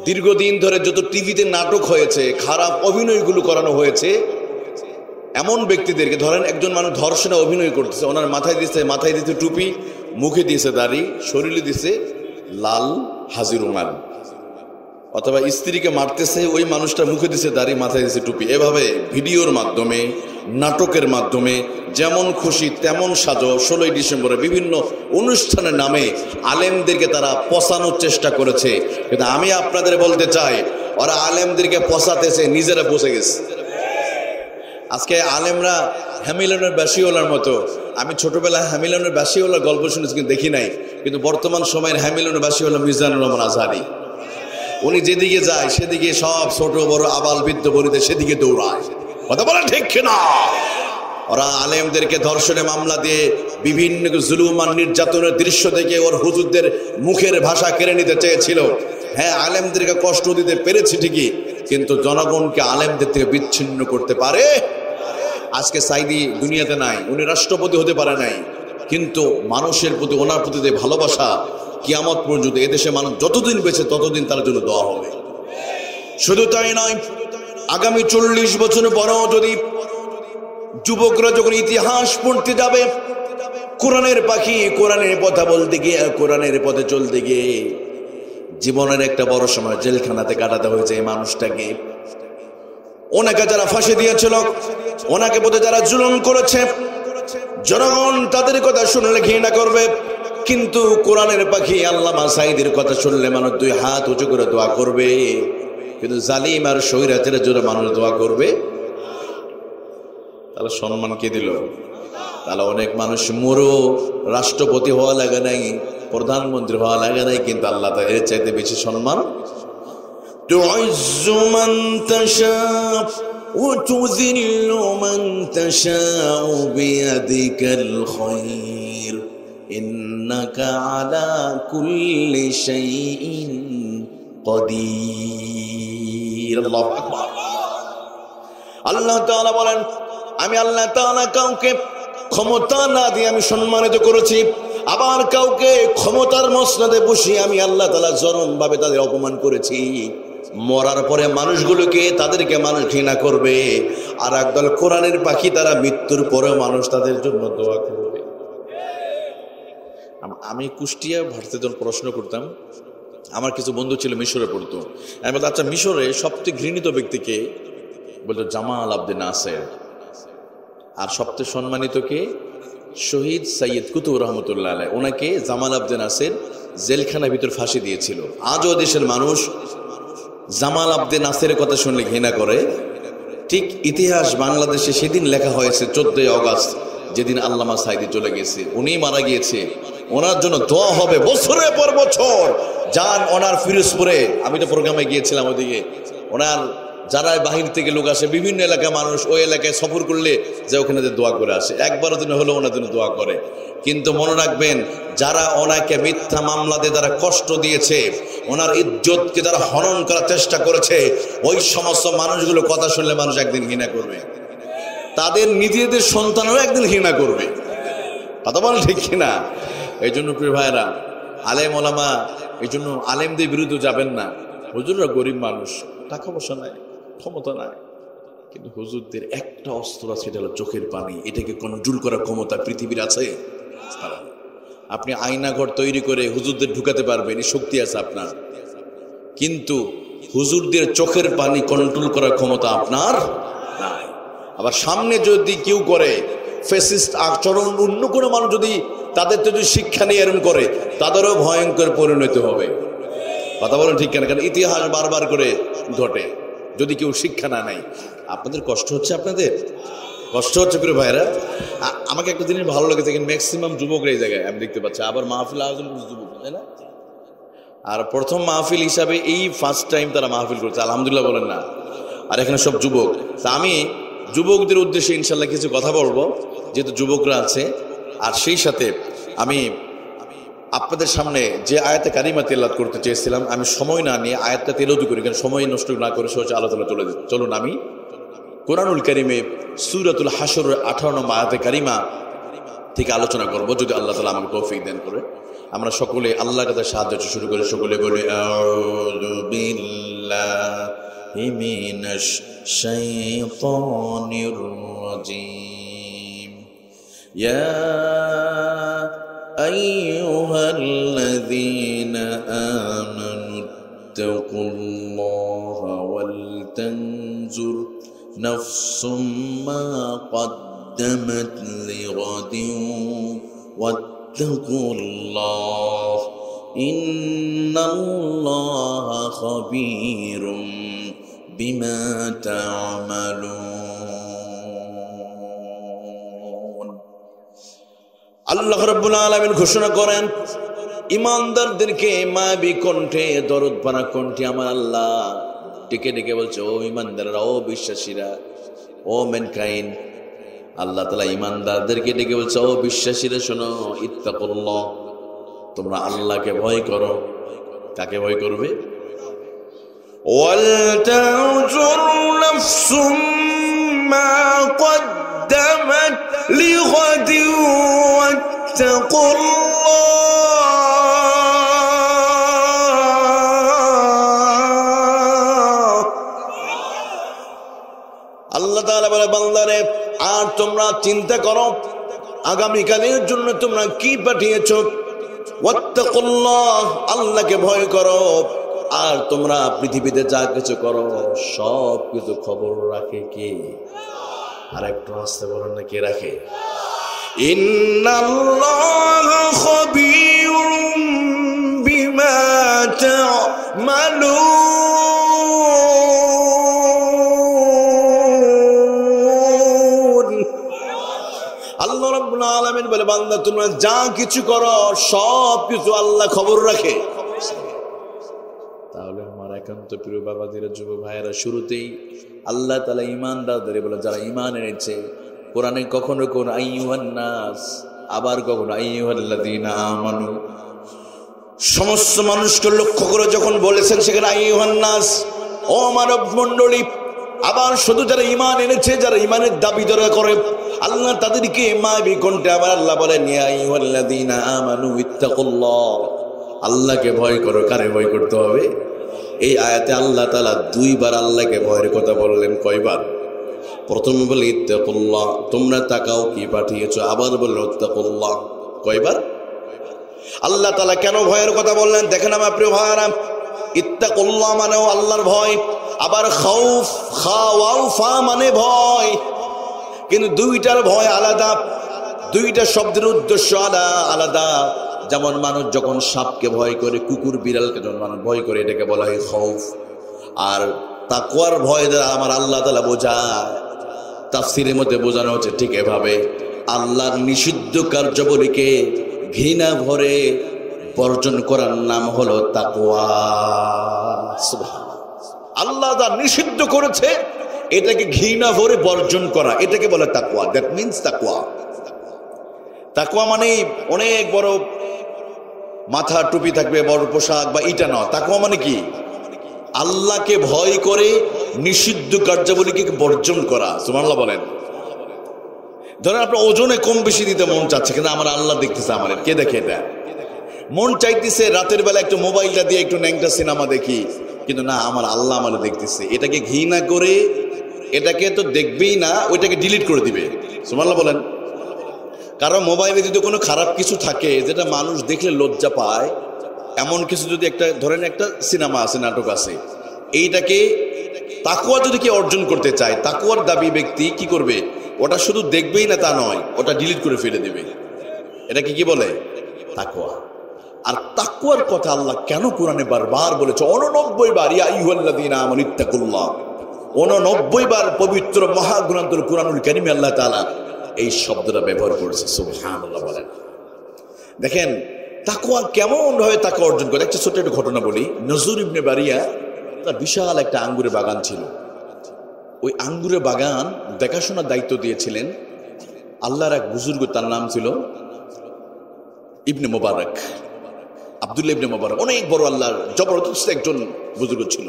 দীর্ঘদিন ধরে যত টিভিতে নাটক হয়েছে, খারাপ অভিনয়গুলো করানো হয়েছে, এমন ব্যক্তিদেরকে ধরেন, একজন মানুষ ধর্ষণে অভিনয় করতেছে, ওনার মাথায় দিচ্ছে টুপি, মুখে দিয়েছে দাড়ি, শরীরে দিছে লাল হাজির রুমাল, অথবা স্ত্রীকে মারতেছে, ওই মানুষটা মুখে দিছে দাড়ি, মাথায় দিছে টুপি। এভাবে ভিডিওর মাধ্যমে, নাটকের মাধ্যমে যেমন খুশি তেমন সাজো 16ই ডিসেম্বরে বিভিন্ন অনুষ্ঠানের নামে আলেমদেরকে তারা পচানোর চেষ্টা করেছে। কিন্তু আমি আপনাদের বলতে চাই, ওরা আলেমদেরকে পচাতেছে, নিজেরা পচে গেছে। আজকে আলেমরা হ্যামিলনের ব্যাসিওয়ালার মতো। আমি ছোটবেলায় হ্যামিলনের ব্যাসিওয়ালার গল্প শুনেছি, কিন্তু দেখি নাই। কিন্তু বর্তমান সময়ের হ্যামিলনের ব্যাসিওয়ালা মিজানুর রহমান আজহারি, উনি যেদিকে যায় সেদিকে সব ছোট বড় আবাল বৃদ্ধ বলিতে সেদিকে দৌড়ায়। কথা বলেন ঠিক কিনা? ওরা আলেমদেরকে ধর্ষণের মামলা দিয়ে বিভিন্ন জুলুম আর নির্যাতনের দৃশ্য দেখে ওর হুজুরদের মুখের ভাষা কেড়ে নিতে চেয়েছিল। হ্যাঁ, আলেমদেরকে কষ্ট দিতে পেরেছি ঠিকই, কিন্তু জনগণকে আলেমদের থেকে বিচ্ছিন্ন করতে পারে। আজকে সাইদি দুনিয়াতে নাই, উনি রাষ্ট্রপতি হতে পারে নাই, কিন্তু মানুষের প্রতি ওনার প্রতি যে ভালোবাসা, কিয়ামত পর্যন্ত এদেশে মানুষ যতদিন বেঁচে ততদিন তার জন্য দোয়া হবে। শুধু তাই নয়, আগামী 40 বছরের পরেও যদি যুবকরা যখন ইতিহাস পড়তে যাবে, কোরআনের পাখি, কোরআনের কথা বলতে গিয়ে, কোরআনের পথে চলতে গিয়ে জীবনের একটা বড় সময় জেলখানাতে কাটাতে হয়েছে এই মানুষটাকে। ওনাকে যারা ফাঁসি দিয়েছিল, ওনাকে পথে যারা জুলুম করেছে, জনগণ তাদের কথা শুনলে ঘৃণা করবে, কিন্তু কোরআনের পাখি আল্লামা সাঈদীর কথা শুনলে মানুষ 2 হাত উঁচু করে দোয়া করবে। কিন্তু জালিম আর স্বৈরাচারের জোরে মানুষ দোয়া করবে। তাহলে সম্মান কে দিল? তাহলে অনেক মানুষ মরো, রাষ্ট্রপতি হওয়া লাগে নাই, প্রধানমন্ত্রী হওয়া লাগে নাই, কিন্তু আল্লাহ তাআলা এর চাইতে বেশি সম্মান। তুইজ্জু মান তাশা ওয়া তুযিল্লু মান তাশাউ বিয়াদিকাল খায়র ইন্নাকা আলা কুল্লি শাইইন কাদির। আল্লাহু আকবার। আল্লাহ তাআলা বলেন, আমি আল্লাহ তাআলা কাউকে ক্ষমতা না দিয়ে আমি সম্মানিত করেছি, আবার কাউকে ক্ষমতার মসনদে বসিয়ে আমি আল্লাহ তাআলা চরমভাবে তাদের অপমান করেছি। মরার পরে মানুষগুলোকে, তাদেরকে মানুষ ঘৃণা করবে, আর একদল কোরআনের পাখি তারা মৃত্যুর পরেও মানুষ তাদের জন্য দোয়া করবে। আমি কুষ্টিয়া ভার্সিটিতে প্রশ্ন করতাম, আমার কিছু বন্ধু ছিল মিশরে পড়তো। আমি বলতাম, আচ্ছা মিশরে সবচেয়ে ঘৃণিত ব্যক্তিকে? বলতো জামাল আবদে নাসের। আর সবচেয়ে সম্মানিত কে? শহীদ সৈয়দ কুতুব রহমতুল্লাহ আলাইহি। ওনাকে জামাল আবদে নাসের জেলখানার ভিতর ফাঁসি দিয়েছিল। আজও দেশের মানুষ জামাল আবদে নাসেরের কথা শুনলে ঘৃণা করে। ঠিক ইতিহাস বাংলাদেশে সেদিন লেখা হয়েছে 14ই আগস্ট, যেদিন আল্লামা সাঈদী চলে গেছে, উনি মারা গিয়েছে, ওনার জন্য দোয়া হবে বছরের পর বছর। যান ওনার ফিরোজপুরে, আমি তো প্রোগ্রামে গিয়েছিলাম ওদিকে, ওনার যারা বাহির থেকে লোক আসে, বিভিন্ন এলাকার মানুষ ওই এলাকায় সফর করলে যে ওখানে দোয়া করে আসে, একবারের জন্য হলেও ওনার জন্য দোয়া করে। কিন্তু মনে রাখবেন, যারা ওনাকে মিথ্যা মামলাতে যারা কষ্ট দিয়েছে, ওনার ইজ্জতকে যারা হনন করার চেষ্টা করেছে, ওই সমস্ত মানুষগুলো কথা শুনলে মানুষ একদিন ঘৃণা করবে, তাদের নিজেদের সন্তানরা একদিন ঘৃণা করবে। কথা বলেন ঠিক কিনা? এই জন্য প্রিয় ভাইরা, আলেম ওলামা, এই জন্য আলেমদের বিরুদ্ধে যাবেন না। হুজুররা গরিব মানুষ, টাকা পয়সা নাই, ক্ষমতা নাই, কিন্তু হুজুরদের একটা অস্ত্র আছে, সেটা হলো চোখের পানি। এটাকে কন্ট্রোল করার ক্ষমতা পৃথিবীর আছে? আপনি আয়নাঘর তৈরি করে হুজুরদের ঢুকাতে পারবেন, এই শক্তি আছে আপনার, কিন্তু হুজুরদের চোখের পানি কন্ট্রোল করার ক্ষমতা আপনার নাই। আবার সামনে যদি কেউ করে ফ্যাসিস্ট আচরণ, অন্য কোনো মানুষ যদি তাদের যদি শিক্ষা নিয়ে এরম করে, তাদেরও ভয়ঙ্কর পরিণতি হবে। কথা বলেন ঠিক কেন? কারণ ইতিহাস বারবার করে ঘটে, যদি কেউ শিক্ষা না নেয়। আপনাদের কষ্ট হচ্ছে, আপনাদের কষ্ট হচ্ছে প্রিয় ভাইরা। আমাকে একটা জিনিস ভালো লাগে, দেখেন ম্যাক্সিমাম যুবকরা এই জায়গায় আমি দেখতে পাচ্ছি, আবার মাহফিল আয়োজন করছে যুবক, তাই না? আর প্রথম মাহফিল হিসাবে এই ফার্স্ট টাইম তারা মাহফিল করছে, আলহামদুলিল্লাহ বলেন না? আর এখানে সব যুবক। তা আমি যুবকদের উদ্দেশ্যে ইনশাল্লাহ কিছু কথা বলবো, যেহেতু যুবকরা আছে। আর সেই সাথে আমি আপনাদের সামনে যে আয়াতে কারিমা তেলাওয়াত করতে চেয়েছিলাম, আমি সময় না নিয়ে আয়াতটা তেলাওয়াত করি, কারণ সময় নষ্ট না করে সহজে আলোচনা চলে যেত। চলুন আমি কোরআনুল কারিমে সূরাতুল হাশরের 18 নম্বর আয়াতে কারিমা থেকে আলোচনা করব, যদি আল্লাহ তাআলা আমাকে তৌফিক দেন করে। আমরা সকলে আল্লাহর কাছে সাহায্য শুরু করে সকলে বলি আউযু বিল্লাহি মিনাশ শাইতানির রাজীম। ইয়া আইয়ুহাল্লাযীনা আমানু ইত্তাকুল্লাহা ওয়াল তানজুর নাফসুম মা قدمت لغد واتقوا الله إن الله خبير بما تعملون। আল্লাহ রাব্বুল আলামিন ঘোষণা করেন ইমানদারদেরকে মায়াবী কণ্ঠে দরদ ভরা কণ্ঠে আমার আল্লাহ ডেকে ডেকে বলছে, ও ইমানদাররা, ও বিশ্বাসীরা, ও ম্যানকাইন্ড। আল্লাহ তাআলা ইমানদারদেরকে ডেকে বলছে, ও বিশ্বাসীরা শোনো, ইত্তাকুল্লাহ, তোমরা আল্লাহকে ভয় করো। কাকে ভয় করবে? ওয়াল তানজুর নাফসুম মা কদ্দামাত লিগাদি ওয়াত্তাকুল্লাহ। আল্লাহ তাআলা বলে, বান্দারে, আর তোমরা চিন্তা করো আগামীকালের জন্য তোমরা কি পাঠিয়েছ। ওয়াত্তাকুল্লাহ, আল্লাহকে ভয় করো। আর তোমরা পৃথিবীতে যা কিছু করো সব কিছু খবর রাখে কে? আর একটু আসতে বলেন না, কে রাখে? ইন্নাল্লাহা খাবীরুম বিমা তা'মালুন। আল্লাহ রাব্বুল আলামিন বলে, বান্দা তোমরা যা কিছু করো সব কিছু আল্লাহ খবর রাখে। তাহলে আমার একান্ত প্রিয় বাবাদের, যুব ভাইয়েরা, শুরুতেই আল্লাহ তাআলা ঈমানদারদের বলে, যারা ঈমান এনেছে। কোরআনে কখনো কোন আইয়ুহান নাস, আবার কখনো আইয়ুহাল্লাযীনা আমানু, সমস্ত মানুষকে লক্ষ্য করে যখন বলেছেন সেখানে আইয়ুহান নাস, ও মানব মণ্ডলী। আবার শুধু যারা ঈমান এনেছে, যারা ঈমানের দাবি দরা করে আল্লাহ তাদেরকে মায়াবী কণ্ঠে আবার আল্লাহ বলেন, ইয়া আইয়ুহাল্লাযীনা আমানু ইত্তাকুল্লাহ, আল্লাহকে ভয় করো। কারে ভয় করতে হবে? এই আয়াতে আল্লাহ তাআলা দুইবার আল্লাহকে ভয়ের কথা বললেন। কয়বার? প্রথমে বলে ইত্তাকুল্লাহ, তোমরা তাকাও কি পাঠিয়েছো। আবার বলল ইত্তাকুল্লাহ। কয়বার? আল্লাহ তাআলা কেন ভয়ের কথা বললেন দেখেন আমার প্রিয় ভাইরা। ইত্তাকুল্লাহ মানেও আল্লাহর ভয়, আবার খাউফ, খাওয়াফা মানে ভয়, কিন্তু দুইটার ভয় আলাদা, দুইটা শব্দের উদ্দেশ্য আলাদা। যেমন মানুষ যখন সাপকে ভয় করে, কুকুর বিড়ালকে যখন মানুষ ভয় করে, এটাকে বলা হয় খাউফ। আর তাকওয়ার ভয় দ্বারা আমার আল্লাহ তাআলা বোঝায়, তাফসীরের মধ্যে বোঝানো হচ্ছে ঠিক এভাবে, আল্লাহর নিষিদ্ধ কার্যাবলীকে ঘৃণা ভরে বর্জন করার নাম হলো তাকওয়া। সুবহানাল্লাহ। আল্লাহ যা নিষিদ্ধ করেছে এটাকে ঘৃণা ভরে বর্জন করা, এটাকে বলে তাকওয়া। দ্যাট মিন্স তাকওয়া। তাকওয়া মানে অনেক বড় মাথা টুপি থাকবে, বড় পোশাক বা এটা নয়। তাকওয়া মানে কি? আল্লাহকে ভয় করে নিষিদ্ধ কার্যাবলীকে বর্জন করা। সুবহানাল্লাহ বলেন। ধরেন আপনার ওজনে কম বেশি দিতে মন চাচ্ছে, কিন্তু আমার আল্লাহ দেখতেছে। আমার কে দেখে এটা? মন চাইতেছে রাতের বেলা একটু মোবাইলটা দিয়ে একটু ন্যাংটা সিনেমা দেখি, কিন্তু না, আমার আল্লাহ আমার দেখতেছে। এটাকে ঘৃণা করে, এটাকে তো দেখবেই না, ওইটাকে ডিলিট করে দিবে। সুবহানাল্লাহ বলেন। কারণ মোবাইলে যদি কোনো খারাপ কিছু থাকে যেটা মানুষ দেখলে লজ্জা পায়, এমন কিছু যদি একটা, ধরেন একটা সিনেমা আছে, নাটক আছে, এইটাকে তাকওয়া যদি কেউ অর্জন করতে চায়, তাকওয়ার দাবি ব্যক্তি কি করবে? ওটা শুধু দেখবেই না তা নয়, ওটা ডিলিট করে ফেলে দিবে। এটাকে কি বলে? তাকওয়া। আর তাকওয়ার কথা আল্লাহ কেন কোরআনে বারবার বলেছে? 89 বার, ইয়া আইয়ুহাল্লাযীনা আমানু ইত্তাকুল্লাহ। 89 বার পবিত্র মহাগ্রন্থ কুরআনুল কারীমে আল্লাহ তাআলা এই শব্দটা ব্যবহার করেছে। সুবহানাল্লাহ বলেন। দেখেন তাকওয়া কেমন ভাবে তাকওয়া অর্জন করে। একটা ছোট্ট একটা ঘটনা বলি। নজরুল ইবনে বারিয়া, তার বিশাল একটা আঙ্গুরের বাগান ছিল। ওই আঙ্গুরের বাগান দেখাশোনার দায়িত্ব দিয়েছিলেন আল্লাহর এক বুজুর্গ, তার নাম ছিল ইবনে মুবারক, আব্দুল্লাহ ইবনে মুবারক। অনেক বড় আল্লাহর জবরদস্ত একজন বুজুর্গ ছিল।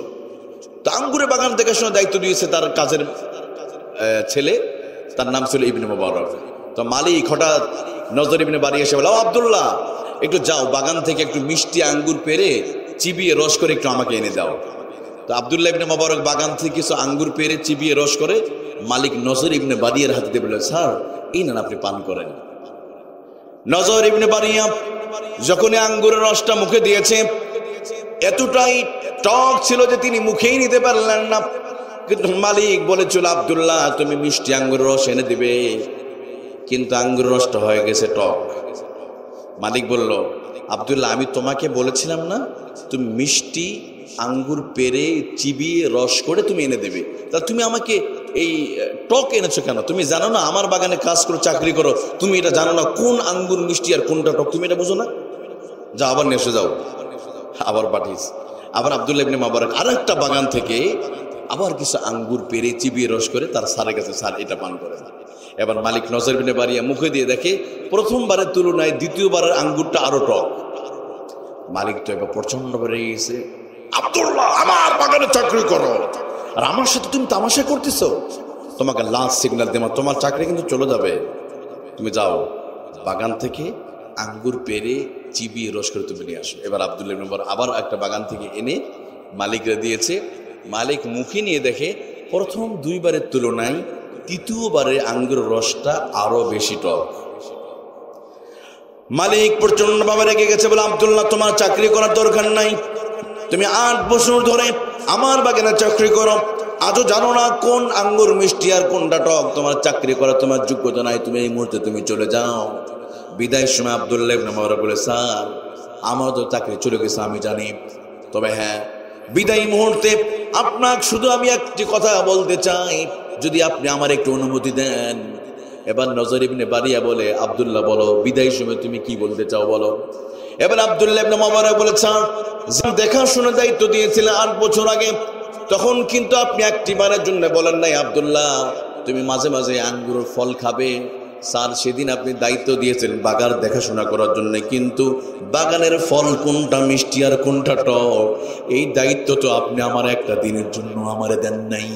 তো আঙ্গুরের বাগান দেখাশোনার দায়িত্ব দিয়েছে তার কাজের ছেলে, তার নাম ছিল ইবনে মুবারক। তো মালিক হঠাৎ নজর ইবনে বারিয়া এসে বলে, ও আব্দুল্লাহ, একটু যাও বাগান থেকে একটু মিষ্টি আঙ্গুর পেরে চিবিয়ে রস করে একটু আমাকে এনে দাও। তো আব্দুল্লাহ ইবনে মুবারক বাগান থেকে কিছু আঙ্গুর পেরে চিবিয়ে রস করে মালিক নজর ইবনে বারিয়ার হাতে দিয়ে বললেন, স্যার এই নেন আপনি পান করেন। নজর ইবনে বারিয়া যখন আঙ্গুরের রসটা মুখে দিয়েছে, এতটাই টক ছিল যে তিনি মুখেই নিতে পারলেন না। কিন্তু মালিক বলেছিল, আব্দুল্লাহ তুমি মিষ্টি আঙ্গুরের রস এনে দিবে, কিন্তু আঙ্গুরের রসটা হয়ে গেছে টক। মালিক বলল, আব্দুল্লাহ আমি তোমাকে বলেছিলাম না তুমি মিষ্টি আঙ্গুর পেরে চিবিয়ে রস করে তুমি এনে দেবে, তা তুমি আমাকে এই টক এনেছো কেন? তুমি জানো না আমার বাগানে কাজ করো, চাকরি করো, তুমি এটা জানো না কোন আঙ্গুর মিষ্টি আর কোনটা টক? তুমি এটা বোঝো না? যাও আবার নিয়ে এসে যাও। আবার পাঠিয়েছে। আবার আব্দুল্লাহ ইবনে মুবারক আর একটা বাগান থেকে আবার কিছু আঙ্গুর পেরে চিবিয়ে রস করে তার স্যারের কাছে, স্যার এটা পান করে। এবার মালিক নজর ইবনে বারিয়া মুখে দিয়ে দেখে প্রথমবারের তুলনায় দ্বিতীয়বারের আঙ্গুরটা আরো টক। মালিক তো এবার প্রচন্ড বেড়ে গেছে, আব্দুল্লাহ আমার বাগানে চাকরি করো আর আমার সাথে তুমি তামাশা করতেছো, তোমাকে লাস্ট সিগন্যাল দেওয়া, তোমার চাকরি কিন্তু চলে যাবে, তুমি যাও বাগান থেকে আঙ্গুর পেরে চিবিয়ে রস করে তুমি নিয়ে আসো। এবার আব্দুল্লাহ ইবনে মুবারক আবার একটা বাগান থেকে এনে মালিকরা দিয়েছে। মালিক মুখে নিয়ে দেখে প্রথম দুইবারের তুলনায় তৃতীয়বারে আঙ্গুরের রসটা আরো বেশি টক। মালিক প্রচন্ড ভাবে রেগে গেছে, বলে আব্দুল্লাহ তোমার চাকরি করার দরকার নাই, তুমি 8 বছর ধরে আমার বাগানে চাকরি করো, আজও জানো না কোন আঙ্গুর মিষ্টি আর কোনটা টক, তোমার চাকরি করা তোমার যোগ্যতা নাই, তুমি এই মুহূর্তে তুমি চলে যাও। বিদায়ের সময় আব্দুল্লাহ ইবনে মুবারক বলে, স্যার আমার তো চাকরি চলে গেছে আমি জানি, তবে হ্যাঁ বিদায়ী মুহূর্তে আপনাকে শুধু আমি একটি কথা বলতে চাই, যদি আপনি আমার একটু অনুমতি দেন। এবার নজর ইবনে বারিয়া বলে, আব্দুল্লাহ বলো বিদায়ী সময় তুমি কি বলতে চাও বলো। এবার আব্দুল্লাহ ইবনে মুবারক বলে, স্যার দেখাশোনার দায়িত্ব দিয়েছিলেন 8 বছর আগে, তখন কিন্তু আপনি একটি বারের জন্য বলেন নাই আব্দুল্লাহ তুমি মাঝে মাঝে আঙ্গুরের ফল খাবে। স্যার সেদিন আপনি দায়িত্ব দিয়েছেন বাগান দেখাশোনা করার জন্য, কিন্তু বাগানের ফল কোনটা মিষ্টি আর কোনটা টক এই দায়িত্ব তো আপনি আমার একটা দিনের জন্য আমারে দেন নাই।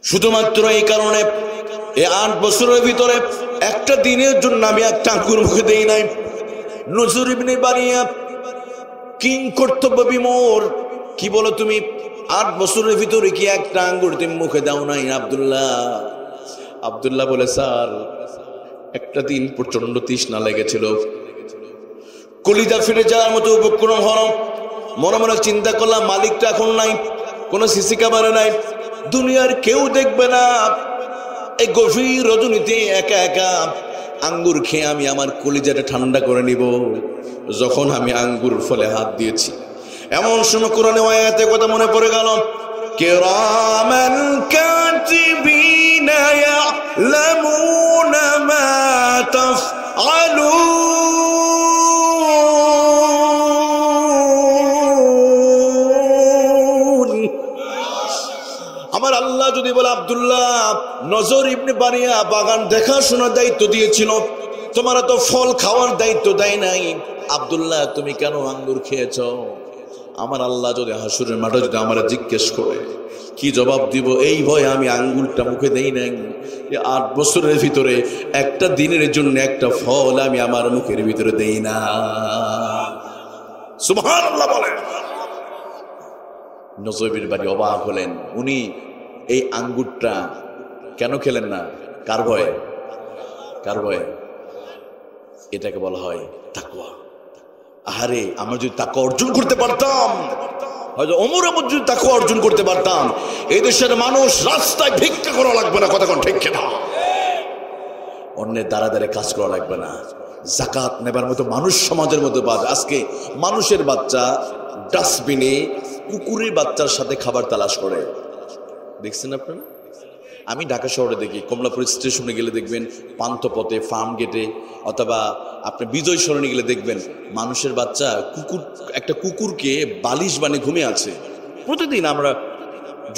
শুধুমাত্র এই কারণে এই 8 বছরের ভিতরে একটা দিনের জন্য আমি একটা আঙ্গুর মুখে দেই নাই। নজর ইবনে বারিয়া কিং কর্তব্য বিমূঢ়, কি বলো তুমি 8 বছরের ভিতরে কি একটা আঙ্গুর তুমি মুখে দাও নাই? আব্দুল্লাহ বলে, স্যার একটা দিন প্রচন্ড তৃষ্ণা লেগেছিল, কলিজা ফিরে যাওয়ার মতো উপক্রম হলো, মনে মনে চিন্তা করলাম মালিকটা এখন নাই, কোনো সিসি ক্যামেরা নাই, দুনিয়ার কেউ দেখবে না, এই গভীর রজনীতে একা একা আঙ্গুর খেয়ে আমি আমার কলিজাটা ঠান্ডা করে নিব। যখন আমি আঙ্গুর ফলে হাত দিয়েছি, এমন সময় কোরআনে আয়াতে কথা মনে পড়ে গেল, কিরামান কাতিবিনা ইয়ালামুনা মা তাফআলুন। আমার আল্লাহ যদি বলে, আব্দুল্লাহ নজর ইবনে বারিয়া বাগান দেখাশোনার দায়িত্ব দিয়েছিল, তোমার তো ফল খাওয়ার দায়িত্ব দেয় নাই, আব্দুল্লাহ তুমি কেন আঙ্গুর খেয়েছ? আমার আল্লাহ যদি হাসুরের মাঠে যদি আমার জিজ্ঞেস করে কি জবাব দিব? এই ভয় আমি আঙ্গুরটা মুখে দেই নাই। 8 বছরের ভিতরে একটা দিনের জন্য একটা ফল আমি আমার মুখের ভিতরে দেই না। সুবহানাল্লাহ বলেন। নজর ইবনে বারিয়া অবাক হলেন, উনি এই আঙ্গুরটা কেন খেলেন না? কার ভয়ে? কার ভয়ে? এটাকে বলা হয় তাকওয়া। আরে আমরা যদি তাকওয়া অর্জন করতে পারতাম, হয়তো ওমর আবু যদি তাকওয়া অর্জন করতে পারতাম, এই দেশের মানুষ রাস্তায় ভিক্ষা করা লাগবে না, কথা কোন ঠিক কিনা? অন্যের দ্বারা দ্বারা কাজ করা লাগবে না, যাকাত নেবার মতো মানুষ সমাজের মধ্যে বাজে। আজকে মানুষের বাচ্চা ডাস্টবিনে কুকুরের বাচ্চার সাথে খাবার তালাশ করে, দেখছেন আপনারা? আমি ঢাকা শহরে দেখি, কমলাপুর স্টেশনে গেলে দেখবেন, পান্থপথে, ফার্ম গেটে, অথবা আপনি বিজয় সরণি গেলে দেখবেন মানুষের বাচ্চা একটা কুকুরকে বালিশ বানিয়ে ঘুমিয়ে আছে। প্রতিদিন আমরা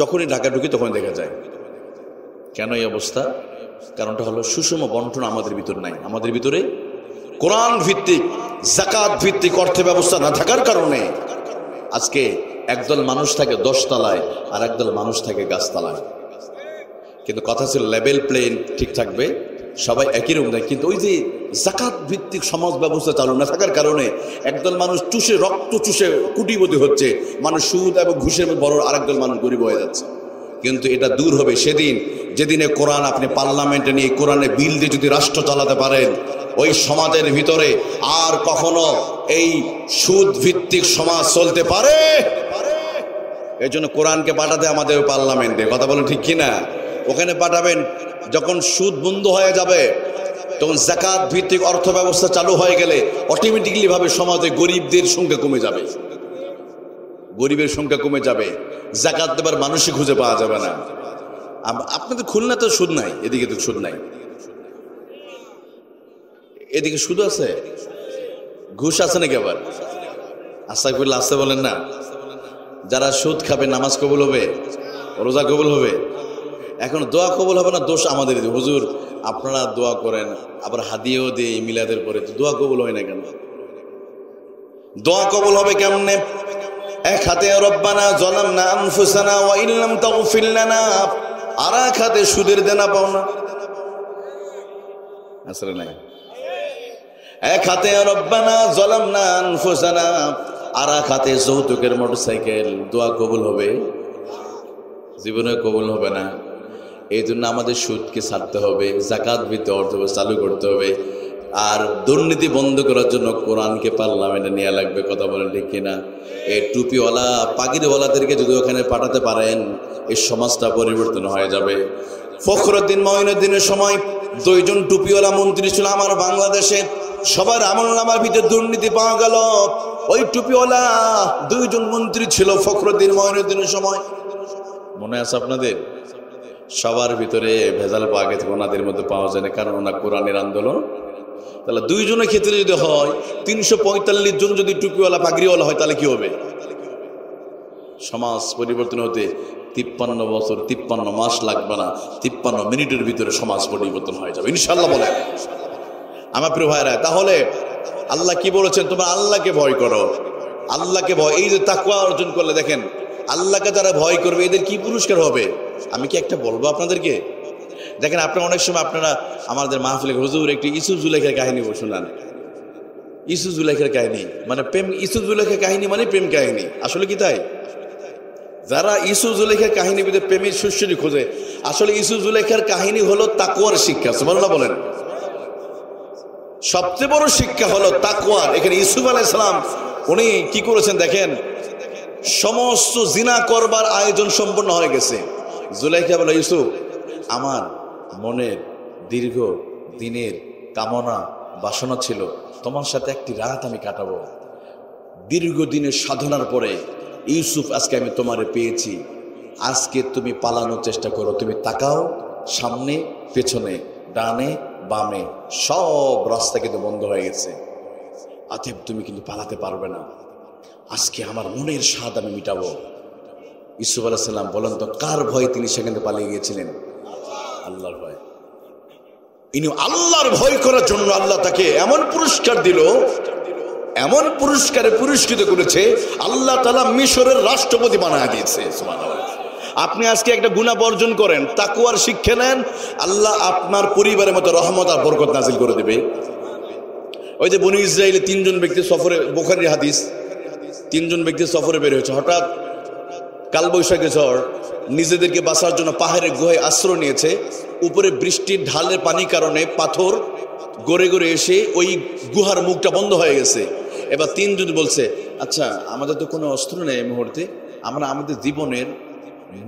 যখনই ঢাকা ঢুকি তখন দেখা যায়। কেন এই অবস্থা? কারণটা হলো সুষম বন্টন আমাদের ভিতর নাই। আমাদের ভিতরে কোরআন ভিত্তিক, যাকাত ভিত্তিক অর্থ ব্যবস্থা না থাকার কারণে আজকে একদল মানুষ থাকে 10 তলায় আর একদল মানুষ থাকে গাছতলায়। কিন্তু কথা ছিল লেভেল প্লেন ঠিক থাকবে, সবাই একই রকম দেয়, কিন্তু ওই যে যাকাত ভিত্তিক সমাজ ব্যবস্থা চালু না থাকার কারণে একদল মানুষ চুষে রক্ত চুষে কোটিপতি হচ্ছে, মানুষ সুদ এবং ঘুষের বড়, আরেকদল মানুষ গরিব হয়ে যাচ্ছে। কিন্তু এটা দূর হবে সেদিন যেদিনে কোরআন আপনি পার্লামেন্টে নিয়ে কোরআনে বিল দিয়ে যদি রাষ্ট্র চালাতে পারেন, ওই সমাজের ভিতরে আর কখনো এই সুদ ভিত্তিক সমাজ চলতে পারে। এই জন্য কোরআনকে পাঠাতে আমাদের পার্লামেন্টে, কথা বলেন ঠিক কিনা? ওখানে পাঠাবেন, যখন সুদ বন্ধ হয়ে যাবে তখন যাকাত ভিত্তিক অর্থ ব্যবস্থা চালু হয়ে গেলে অটোমেটিক্যালি ভাবে সমাজে গরিবদের সংখ্যা কমে যাবে, গরিবের সংখ্যা কমে যাবে, যাকাত দেবার মানুষই খুঁজে পাওয়া যাবে না। আপনাদের খুলনা তো সুদ নাই, এদিকে তো সুদ নাই, এদিকে সুদ আছে, ঘুষ আছে নাকি? আবার আস্তাগফিরুল্লাহ আসতে বলেন না। যারা সুদ খাবে নামাজ কবুল হবে, রোজা কবুল হবে, এখন দোয়া কবুল হবে না, দোষ আমাদের। হুজুর আপনারা দোয়া করেন, আবার হাদিয়াও দিয়ে মিলাদের পরে, দোয়া কবুল হয় না কেন? দোয়া কবুল হবে কেমনে? এক হাতে রব্বানা যালামনা আনফুসানা ওয়া ইল্লাম তাগফির লানা, আর এক হাতে সুদের দেনা পাওনা। আসলে নাই, এক হাতে রব্বানা যালামনা আনফুসানা, আর এক হাতে যৌতুকের মোটরসাইকেল। দোয়া কবুল হবে? জীবনে কবুল হবে না। এই জন্য আমাদের সুদকে ছাড়তে হবে, যাকাত ভিত্তিক অর্থ চালু করতে হবে, আর দুর্নীতি বন্ধ করার জন্য কোরআনকে পার্লামেন্টে নেওয়া লাগবে, কথা বলেন ঠিক কিনা? এই টুপিওয়ালা পাগড়িওয়ালাদেরকে যদি ওখানে পাঠাতে পারেন, এই সমাজটা পরিবর্তন হয়ে যাবে। ফখরুদ্দিন মঈনুদ্দিনের সময় দুইজন টুপিওয়ালা মন্ত্রী ছিল আমার বাংলাদেশে, সবার আমলনামার ভিতরে দুর্নীতি পাওয়া গেল। ওই টুপিওয়ালা দুইজন মন্ত্রী ছিল ফখরুদ্দিন মঈনুদ্দিনের সময়, মনে আছে আপনাদের? সবার ভিতরে ভেজাল পাওয়া গেছে, ওনাদের মধ্যে পাওয়া যায় না, কারণ ওনা কোরআনের আন্দোলন। তাহলে দুইজনের ক্ষেত্রে যদি হয়, 345 জন যদি টুপিওয়ালা পাগড়িওয়ালা হয়, তাহলে কি হবে? সমাজ পরিবর্তন হতে 53 বছর 53 মাস লাগবে না, 53 মিনিটের ভিতরে সমাজ পরিবর্তন হয়ে যাবে ইনশাআল্লাহ। বলে আমার প্রিয় ভাইরা, তাহলে আল্লাহ কি বলেছেন? তোমরা আল্লাহকে ভয় করো, আল্লাহকে ভয়। এই যে তাকওয়া অর্জন করলে দেখেন, আল্লাহকে যারা ভয় করবে এদের কি পুরস্কার হবে, আমি কি একটা বলবো আপনাদেরকে? দেখেন, আপনারা অনেক সময় আপনারা আমাদের মাহফিলে হুজুর একটি ইউসুফ জুলাইখার কাহিনী শোনান। ইউসুফ জুলাইখার কাহিনী মানে প্রেম, ইউসুফ জুলাইখার কাহিনী মানে প্রেম কাহিনী, আসলে কি তাই? যারা ইউসুফ জুলাইখার কাহিনী ভিতরে প্রেমের সুশ্রী খোঁজে, আসলে ইউসুফ জুলাইখার কাহিনী হলো তাকওয়ার শিক্ষা। সুবহানাল্লাহ বলেন। সবচেয়ে বড় শিক্ষা হলো তাকওয়ার। এখানে ইউসুফ আলাইহিস সালাম উনি কি করেছেন দেখেন, সমস্ত জিনা করবার আয়োজন সম্পন্ন হয়ে গেছে। জুলাইখা বলে, ইউসুফ, আমার মনের দীর্ঘ দিনের কামনা বাসনা ছিল তোমার সাথে একটি রাত আমি কাটাবো। দীর্ঘদিনের সাধনার পরে ইউসুফ, আজকে আমি তোমারে পেয়েছি, আজকে তুমি পালানোর চেষ্টা করো। তুমি তাকাও, সামনে পেছনে ডানে বামে সব রাস্তা কিন্তু বন্ধ হয়ে গেছে, অতএব তুমি কিন্তু পালাতে পারবে না। আজকে আমার মনের স্বাদ আমি মিটাবো। ইউসুফ আলাইহিস সালাম বলেন তো, কার ভয়ে তিনি সেখানে পালিয়ে গিয়েছিলেন? আল্লাহর ভয়। ইনি আল্লাহর ভয় করার জন্য আল্লাহ তাকে এমন পুরস্কার দিল, এমন পুরস্কারে পুরস্কৃত করেছে, আল্লাহ তাআলা মিশরের রাষ্ট্রপতি বানায় দিয়েছে। সুবহানাল্লাহ। আপনি আজকে একটা গুনাহ বর্জন করেন, তাকওয়ার শিক্ষা নেন, আল্লাহ আপনার পরিবারের মতো রহমত আর বরকত নাজিল করে দেবে। ওই যে বনী ইসরাইলে 3 জন ব্যক্তি সফরে, বুখারীর হাদিস, 3 জন ব্যক্তি সফরে বের হয়েছে, হঠাৎ কালবৈশাখী ঝড়, নিজেদেরকে বাঁচার জন্য পাহাড়ের গুহায় আশ্রয় নিয়েছে। উপরে বৃষ্টির ঢালের পানির কারণে পাথর গড়ে গড়ে এসে ওই গুহার মুখটা বন্ধ হয়ে গেছে। এবার 3 জন বলছে, আচ্ছা আমাদের তো কোনো অস্ত্র নেই এই মুহূর্তে, আমরা আমাদের জীবনের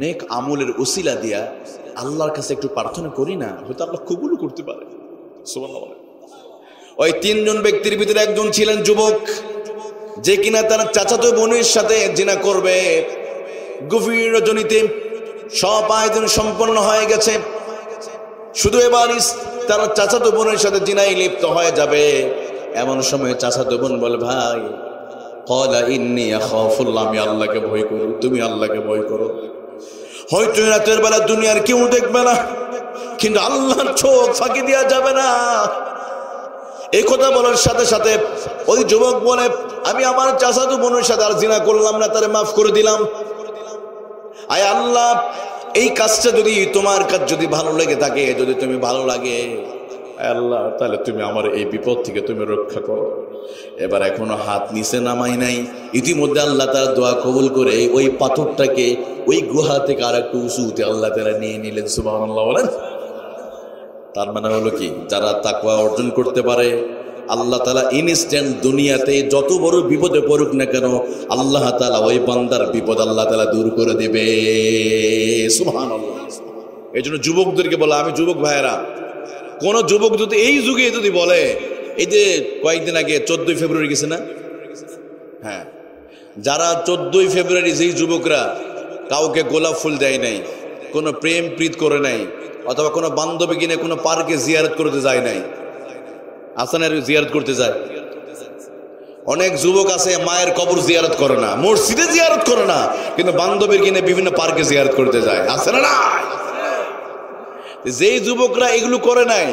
নেক আমলের উসিলা দিয়া আল্লাহর কাছে একটু প্রার্থনা করি না, হয়তো আল্লাহ কবুল করতে পারে। সুবহানাল্লাহ। ওই 3 জন ব্যক্তির ভিতরে একজন ছিলেন যুবক, যে কিনা তার চাচাতো বোনের সাথে জিনা করবে। গভীর রজনীতে সব আয়োজন সম্পন্ন হয়ে গেছে, শুধু এবার তার চাচাতো বোনের সাথে জিনায় লিপ্ত হয়ে যাবে। এমন সময় চাচাতো বোন বলে, ভাই ক্বালা ইন্নী আখাফুল্লাহ, আমি আল্লাহকে ভয় করি, তুমি আল্লাহকে ভয় করো। হয়তো রাতের বেলা দুনিয়ার কেউ দেখবে না, কিন্তু আল্লাহর চোখ ফাঁকি দেওয়া যাবে না। এই কথা বলার সাথে সাথে ওই যুবক বলে, আমি আমার চাচাতো বোনের সাথে আর জিনা করলাম না, তারে মাফ করে দিলাম। আয় আল্লাহ, এই কাজটা যদি তোমার কাছে যদি ভালো লেগে থাকে, যদি তুমি ভালো লাগে, আল্লাহ তাহলে তুমি আমার এই বিপদ থেকে তুমি রক্ষা করো। এবার এখনো হাত নিচে নামাই নাই, ইতিমধ্যে আল্লাহ তার দোয়া কবুল করে ওই পাথরটাকে ওই গুহা থেকে আর একটু উঁচুতে আল্লাহ তারা নিয়ে নিলেন। সুবহানাল্লাহ বলেন। তার মানে হলো কি, যারা তাকওয়া অর্জন করতে পারে আল্লাহ তাআলা ইনস্ট্যান্ট দুনিয়াতে যত বড় বিপদে পড়ুক না কেন আল্লাহ তাআলা ওই বান্দার বিপদ আল্লাহ তাআলা দূর করে দেবে। সুবহানাল্লাহ। এই জন্য যুবকদেরকে বলা, আমি যুবক ভাইয়েরা, কোন যুবক যদি এই যুগে যদি বলে, এই যে কয়েকদিন আগে 14ই ফেব্রুয়ারি গেছে না, হ্যাঁ, যারা 14ই ফেব্রুয়ারি যেই যুবকরা কাউকে গোলাপ ফুল দেয় নাই, কোনো প্রেম প্রীত করে নাই, অথবা কোনো বান্ধবী কিনে কোনো পার্কে জিয়ারত করতে যায় নাই, আসানের জিয়ারত করতে যায়। অনেক যুবক আছে মায়ের কবর জিয়ারত করে না, মসজিদে জিয়ারত করে না, কিন্তু বান্ধবীর কিনে বিভিন্ন পার্কে জিয়ারত করতে যায়। আছে না? যেই যুবকরা এগুলো করে নাই,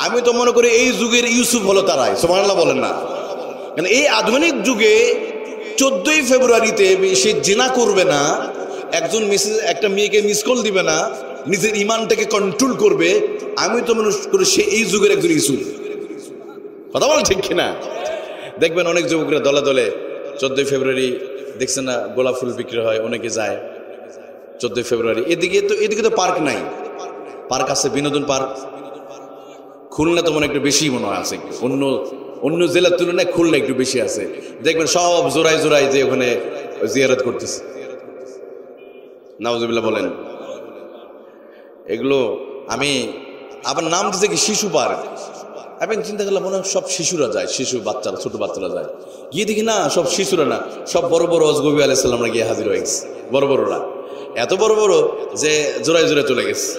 আমি তো মনে করি এই যুগের ইউসুফ হলো তারাই। সুবহানাল্লাহ বলেন না? কারণ এই আধুনিক যুগে 14ই ফেব্রুয়ারিতে সে জিনা করবে না, একজন একটা মেয়েকে মিস কল দিবে না, নিজের ইমানটাকে কন্ট্রোল করবে, আমি তো মনে করি সে এই যুগের একজন ইউসুফ। কথা বল ঠিক কিনা? দেখবেন অনেক যুবকরা দলে দলে 14ই ফেব্রুয়ারি দেখছেন না, গোলাপ ফুল বিক্রি হয়, অনেকে যায় 14ই ফেব্রুয়ারি। এদিকে তো পার্ক নাই। পার্ক আছে, বিনোদন পার্ক। খুলনা তো মনে একটু বেশি মনে হয় আছে, অন্য জেলার তুলনায় খুলনা একটু বেশি আছে। দেখবেন সব জোড়ায় জোড়ায় যে ওখানে জিয়ারত করতেছে। নাউজুবিল্লাহ বলেন। এগুলো আমি আবার নাম দিতে কি শিশু পার্ক। আমি চিন্তা করলাম মনে হয় সব শিশুরা যায়, শিশু বাচ্চারা, ছোট বাচ্চারা যায়। গিয়ে দেখি না, সব শিশুরা না, সব বড় বড় অজগবি আলাইহিস সালামরা গিয়ে হাজির হয়ে গেছে। বড় বড়রা, এত বড় বড় যে জোড়ায় জোড়ায় চলে গেছে।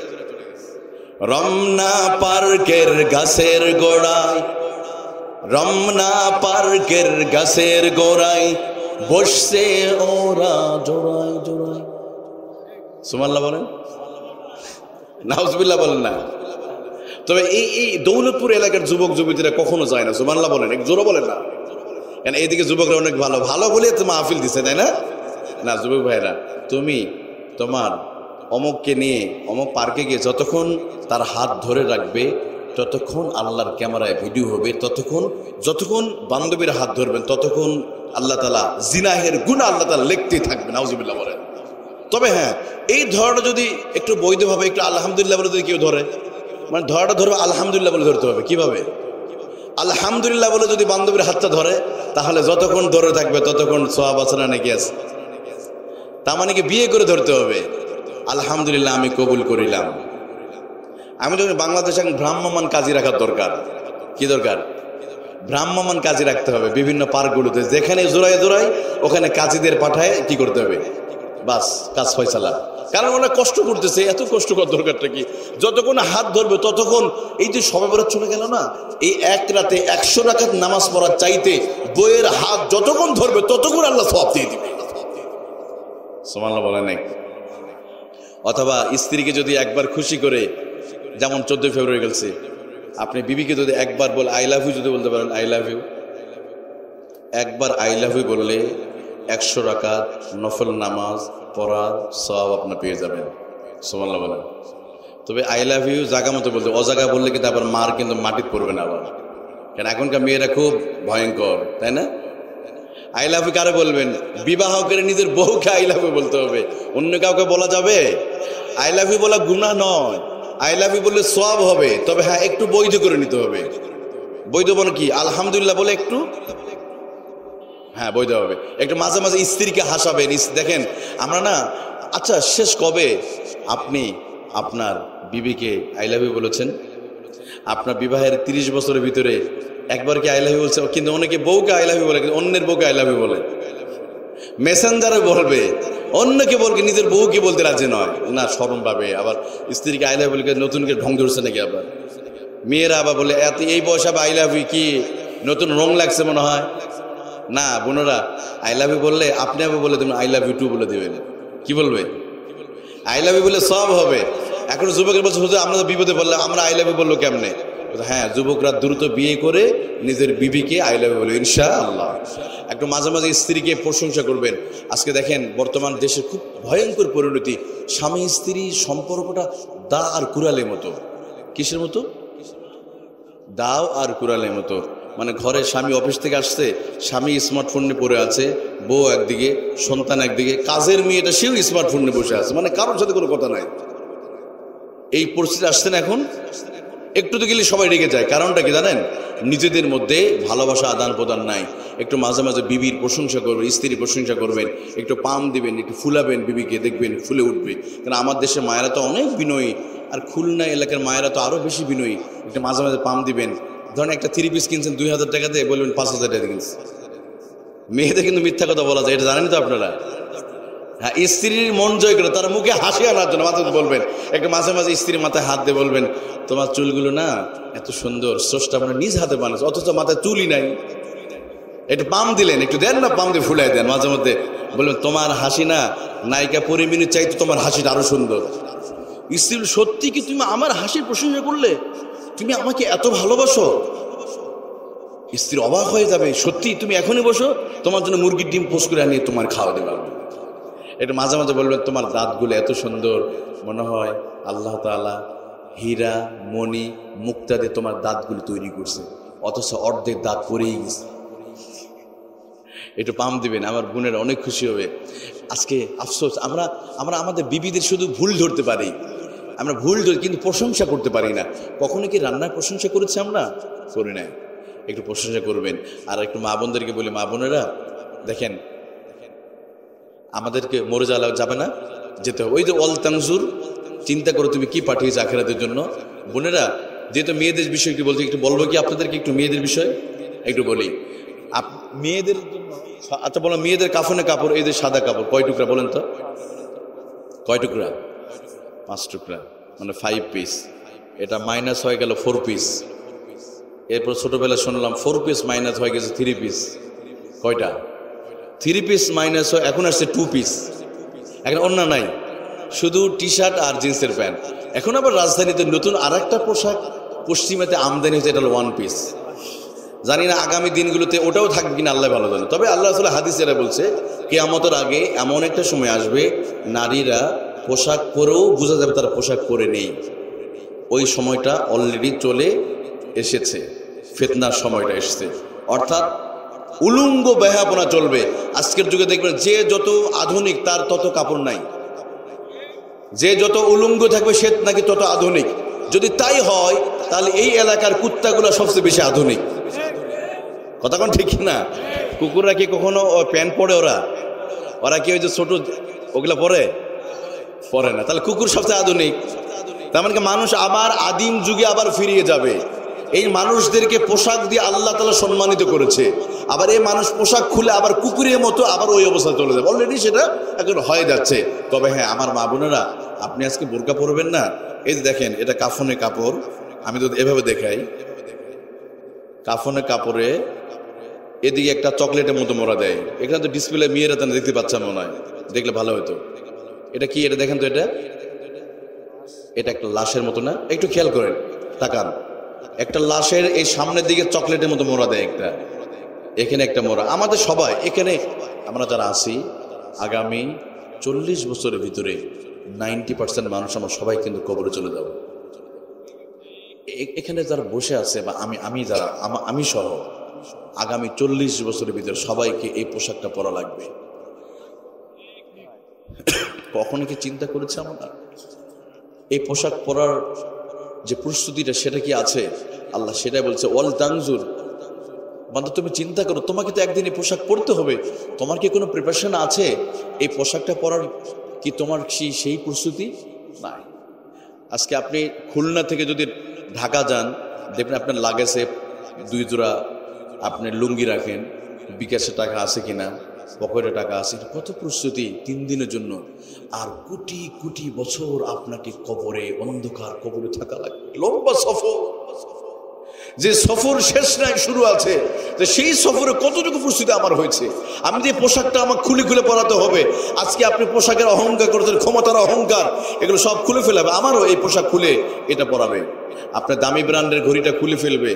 রমনা পার্কের গাছের গোড়ায়, রমনা পার্কের গাছের গোড়ায় বসছে ওরা জোড়ায় জোড়ায়। সুবহানাল্লাহ বলেন, নাউজুবিল্লাহ বলেন না। তবে এই দৌলতপুর এলাকার যুবক যুবতীরা কখনো যায় না। সুবহানাল্লাহ বলেন, এক জোরে বলেন না। কারণ এইদিকে যুবকরা অনেক ভালো ভালো বলে তো মাহফিল দিচ্ছে, তাই না? না যুবক ভাইরা, তুমি তোমার অমুককে নিয়ে অমুক পার্কে গিয়ে যতক্ষণ তার হাত ধরে রাখবে, ততক্ষণ আল্লাহর ক্যামেরায় ভিডিও হবে, যতক্ষণ বান্ধবীর হাত ধরবেন ততক্ষণ আল্লাহ তাআলা জিনাহের গুনাহ আল্লাহ তাআলা লিখতেই থাকবেন। নাউজুবিল্লাহ বলেন। তবে হ্যাঁ, এই ধরাটা যদি একটু বৈধভাবে একটু আলহামদুলিল্লাহ বলে যদি কেউ ধরে, মানে ধরাটা ধরবে আলহামদুলিল্লাহ বলে ধরতে হবে। কিভাবে? আলহামদুলিল্লাহ বলে যদি বান্ধবীর হাতটা ধরে, তাহলে যতক্ষণ ধরে থাকবে ততক্ষণ সওয়াব আছে না নাকি আছে? তার মানে কি বিয়ে করে ধরতে হবে? আলহামদুলিল্লাহ আমি কবুল করিলাম। আমি যখন বাংলাদেশে ভ্রাম্যমান কাজী রাখার দরকার। কি দরকার? ভ্রাম্যমান কাজী রাখতে হবে বিভিন্ন পার্কগুলোতে, যেখানে জোড়ায় জোড়ায় ওখানে কাজীদের পাঠায় কি করতে হবে, বাস কাজ ফয়সালা। কারণ ওরা কষ্ট করতেছে, এত কষ্ট করার দরকারটা কি? যতক্ষণ হাত ধরবে ততক্ষণ, এই যে শবে বরাত চলে গেল না, এই এক রাতে 100 রাকাত নামাজ পড়ার চাইতে বইয়ের হাত যতক্ষণ ধরবে ততক্ষণ আল্লাহ সওয়াব দিয়ে দিবে। সুবহানাল্লাহ বলেন নাই? অথবা স্ত্রীকে যদি একবার খুশি করে, যেমন 14 ফেব্রুয়ারি গেছে, আপনি বিবিকে যদি একবার বলে আই লাভ ইউ যদি বলতে পারেন, আই লাভ ইউ, একবার আই লাভ ইউ বললে 100 রাকাত নফল নামাজ পড়ার সওয়াব আপনি পেয়ে যাবেন। সুবহানাল্লাহ বলেন। তবে আই লাভ ইউ জায়গা মতো বলতে, অজায়গা বললে কিন্তু আবার মার কিন্তু মাটিতে পড়বে না আবার। কারণ এখনকার মেয়েরা খুব ভয়ঙ্কর, তাই না? আই লাভ ইউ কারে বলবেন? বিবাহ করে নিজের বউকে আই লাভ ইউ বলতে হবে, অন্য কাউকে বলা যাবে? আই লাভ ইউ বলা গুনাহ নয়, আই লাভ ইউ বললে সওয়াব হবে। তবে হ্যাঁ, একটু বৈধ করে নিতে হবে। বৈধ বলে কি? আলহামদুলিল্লাহ বলে একটু, হ্যাঁ বৈধ হবে। একটু মাঝে মাঝে স্ত্রীকে হাসাবেন। দেখেন আমরা না, আচ্ছা শেষ কবে আপনি আপনার বিবিকে আই লাভ ইউ বলেছেন? আপনার বিবাহের 30 বছরের ভিতরে একবার কি আই লাভ ইউ বলছে? কিন্তু অনেকে বউকে আই লাভ ইউ বলে, কিন্তু অন্যের বউকে আই লাভ ইউ বলে। মেসেঞ্জারে বলবে, অন্যকে বলবে, নিজের বউকে বলতে রাজি নয় না, শরম পাবে। আবার স্ত্রীকে আই লাভ ইউ বলে নতুনকে ঢং ধরছে নাকি? আবার মেয়েরা আবার বলে, এত এই বয়সে আই লাভ ইউ কি নতুন রং লাগছে মনে হয় না। বোনেরা আই লাভ ইউ বললে আপনি আবার বলে দেবেন আই লাভ ইউ টু বলে দেবেন। কি বলবে? আই লাভ ইউ বলে সব হবে। এখন যুবকের বলছে, হুজুর আমরা তো বিপদে বললে আমরা আই লাভ ইউ বললো কেমনে? হ্যাঁ, যুবকরা দ্রুত বিয়ে করে নিজের বিবিকে আই লাভ ইউ বলবে ইনশাআল্লাহ। একটু মাঝে মাঝে স্ত্রীকে প্রশংসা করবেন। আজকে দেখেন বর্তমান দেশে খুব ভয়ঙ্কর পরিণতি, স্বামী স্ত্রী সম্পর্কটা দা আর কুড়ালের মতো। কিসের মতো? দাও আর কুড়ালের মতো। মানে ঘরে স্বামী অফিস থেকে আসছে, স্বামী স্মার্টফোন নিয়ে পড়ে আছে, বউ একদিকে, সন্তান একদিকে, কাজের মেয়েটা সেও স্মার্টফোন নিয়ে বসে আছে, মানে কারোর সাথে কোনো কথা নাই। এই পরিস্থিতি আসছে না এখন? একটু তো গেলে সবাই রেগে যায়। কারণটা কি জানেন? নিজেদের মধ্যে ভালোবাসা আদান প্রদান নাই। একটু মাঝে মাঝে বিবির প্রশংসা করবেন, স্ত্রীর প্রশংসা করবেন, একটু পাম দিবেন, একটু ফুলাবেন বিবিকে, দেখবেন ফুলে উঠবে। কারণ আমার দেশের মায়েরা তো অনেক বিনয়ী, আর খুলনা এলাকার মায়েরা তো আরও বেশি বিনয়ী। একটু মাঝে মাঝে পাম দিবেন। ধরেন একটা 3 পিস কিনছেন 2000 টাকা দিয়ে, বলবেন 5000 টাকা কিনছে। মেয়েদের কিন্তু মিথ্যা কথা বলা যায়, এটা জানেন তো আপনারা? হ্যাঁ, স্ত্রীর মন জয় করে তার মুখে হাসি আনার জন্য মাথা বলবেন, একটু মাঝে মাঝে স্ত্রীর মাথায় হাত দিয়ে বলবেন, তোমার চুলগুলো না এত সুন্দর, স্রষ্টা মানে নিজ হাতে বানাচ্ছে, অথচ মাথায় চুলই নাই। একটু পাম দিলেন, একটু দেন না, পাম দিয়ে ফুলাই দেন মাঝে মধ্যে, বলবেন তোমার হাসি না নায়িকা পরিমিনী চাইতো তোমার হাসিটা আরো সুন্দর। স্ত্রী, সত্যি কি তুমি আমার হাসির প্রশংসা করলে? তুমি আমাকে এত ভালোবাসো? স্ত্রী অবাক হয়ে যাবে, সত্যি তুমি এখনই বসো, তোমার জন্য মুরগির ডিম পোস্ট করে আনিয়ে তোমার খাওয়া দেবে। একটু মাঝে মাঝে বলবেন, তোমার দাঁতগুলো এত সুন্দর, মনে হয় আল্লাহ তাআলা হীরা মণি মুক্তা দিয়ে তোমার দাঁতগুলো তৈরি করছে, অথচ অর্ধেক দাঁত পড়েই গেছে। একটু পাম দিবেন, আমার বোনেরা অনেক খুশি হবে। আজকে আফসোস, আমরা আমাদের বিবিদের শুধু ভুল ধরতে পারি, আমরা ভুল ধরি কিন্তু প্রশংসা করতে পারি না। কখনো কি রান্নার প্রশংসা করেছি আমরা? করি না। একটু প্রশংসা করবেন। আর একটু মা বোনদেরকে বলি, মা বোনেরা দেখেন, আমাদেরকে মরে যাবে না, যেতে হবে। ওই যে ওয়াল তানজুর, চিন্তা করো তুমি কি পাঠিয়েছে আখিরাতের জন্য। বোনেরা, যেহেতু মেয়েদের বিষয় একটু বলতে, একটু বলবো কি আপনাদেরকে একটু মেয়েদের বিষয় একটু বলি। মেয়েদের জন্য, আচ্ছা বলো, মেয়েদের কাফনে কাপড়, এই যে সাদা কাপড় কয় টুকরা বলেন তো? কয় টুকরা? 5 টুকরা, মানে 5 পিস। এটা মাইনাস হয়ে গেল 4 পিস। এরপর ছোটবেলা শুনলাম 4 পিস মাইনাস হয়ে গেছে 3 পিস। কয়টা? 3 পিস মাইনাস হয়, এখন আসছে 2 পিস। এখন অন্য নাই, শুধু টি শার্ট আর জিন্সের প্যান্ট। এখন আবার রাজধানীতে নতুন আর একটা পোশাক পশ্চিমাতে আমদানি হয়েছে, এটা হলো 1 পিস। জানি না আগামী দিনগুলোতে ওটাও থাকবে কিনা, আল্লাহ ভালো জানে। তবে আল্লাহ রাসূল হাদিসেরা বলছে, কিয়ামতের আগে এমন একটা সময় আসবে, নারীরা পোশাক পরেও বোঝা যাবে তারা পোশাক পরে নেই। ওই সময়টা অলরেডি চলে এসেছে, ফিতনার সময়টা এসেছে। অর্থাৎ উলঙ্গ বেহাপনা চলবে। আজকের যুগে দেখবেন যে যত আধুনিক তার তত কাপড় নাই, যে যত উলঙ্গ থাকবে সে নাকি তত আধুনিক। যদি তাই হয় তাহলে এই এলাকার কুত্তাগুলো সবচেয়ে বেশি আধুনিক। কথা কোন ঠিক না? কুকুররা কি কখনো প্যান্ট পরে? ওরা কি ওই যে ছোট ওগুলা পরে না? তাহলে কুকুর সবচেয়ে আধুনিক। তার মানে মানুষ আবার আদিম যুগে আবার ফিরিয়ে যাবে। এই মানুষদেরকে পোশাক দিয়ে আল্লাহ তাআলা সম্মানিত করেছে, আবার এই মানুষ পোশাক খুলে আবার কুকুরের মতো আবার ওই অবস্থা চলে যাবে। অলরেডি সেটা এখন হয়ে যাচ্ছে। তবে হ্যাঁ, আমার মা বোনেরা, আপনি আজকে বোরকা পরবেন না। এই যে দেখেন, এটা কাফনে কাপড়, আমি তো এভাবে দেখাই। কাফনে কাপড়ে এদিকে একটা চকলেটের মতো মোড়া দেয়। এখানে তো ডিসপ্লে মেয়েরা তো দেখতে পাচ্ছেন, মনে হয় দেখলে ভালো হতো। এটা কি? এটা দেখেন তো, এটা একটা লাশের মতো না? একটু খেয়াল করেন, তাকান। একটা লাশের এই সামনের দিকে চকলেটের মতো মোড়া দেয় একটা, এখানে একটা মোড়া। আমাদের সবাই এখানে, আমরা যারা আছি, আগামী 40 বছরের ভিতরে 90% মানুষ আমরা সবাই কিন্তু কবরে চলে যাব। এখানে যারা বসে আছে, বা আমি সহ আগামী 40 বছরের ভিতরে সবাইকে এই পোশাকটা পরা লাগবে। কখনো কি চিন্তা করেছে আমরা এই পোশাক পরার যে প্রস্তুতিটা, সেটা কি আছে? আল্লাহ সেটাই বলছে, ওয়াল তানজুর, বান্দা তুমি চিন্তা করো, তোমাকে তো একদিন এই পোশাক পরতে হবে। তোমার কি কোনো প্রিপারেশন আছে এই পোশাকটা পরার? কি তোমার সেই প্রস্তুতি নাই? আজকে আপনি খুলনা থেকে যদি ঢাকা যান, দেখবেন আপনার লাগেজে 2 জোড়া আপনি লুঙ্গি রাখেন, বিকাশে টাকা আছে কিনা, পকেটে টাকা আছে, কত প্রস্তুতি 3 দিনের জন্য। আর কোটি কোটি বছর আপনাকে কবরে, অন্ধকার কবরে থাকা লাগবে। লম্বা সফর, যে সফর শেষ নাই, শুরু আছে। যে সেই সফরে কতটুকু প্রস্তুতি আমার হয়েছে। আমি যে পোশাকটা আমার খুলে খুলে পরাতে হবে। আজকে আপনি পোশাকের অহংকার করতেন, ক্ষমতার অহংকার, এগুলো সব খুলে ফেলাবে। আমারও এই পোশাক খুলে এটা পরাবে। আপনার দামি ব্র্যান্ডের ঘড়িটা খুলে ফেলবে।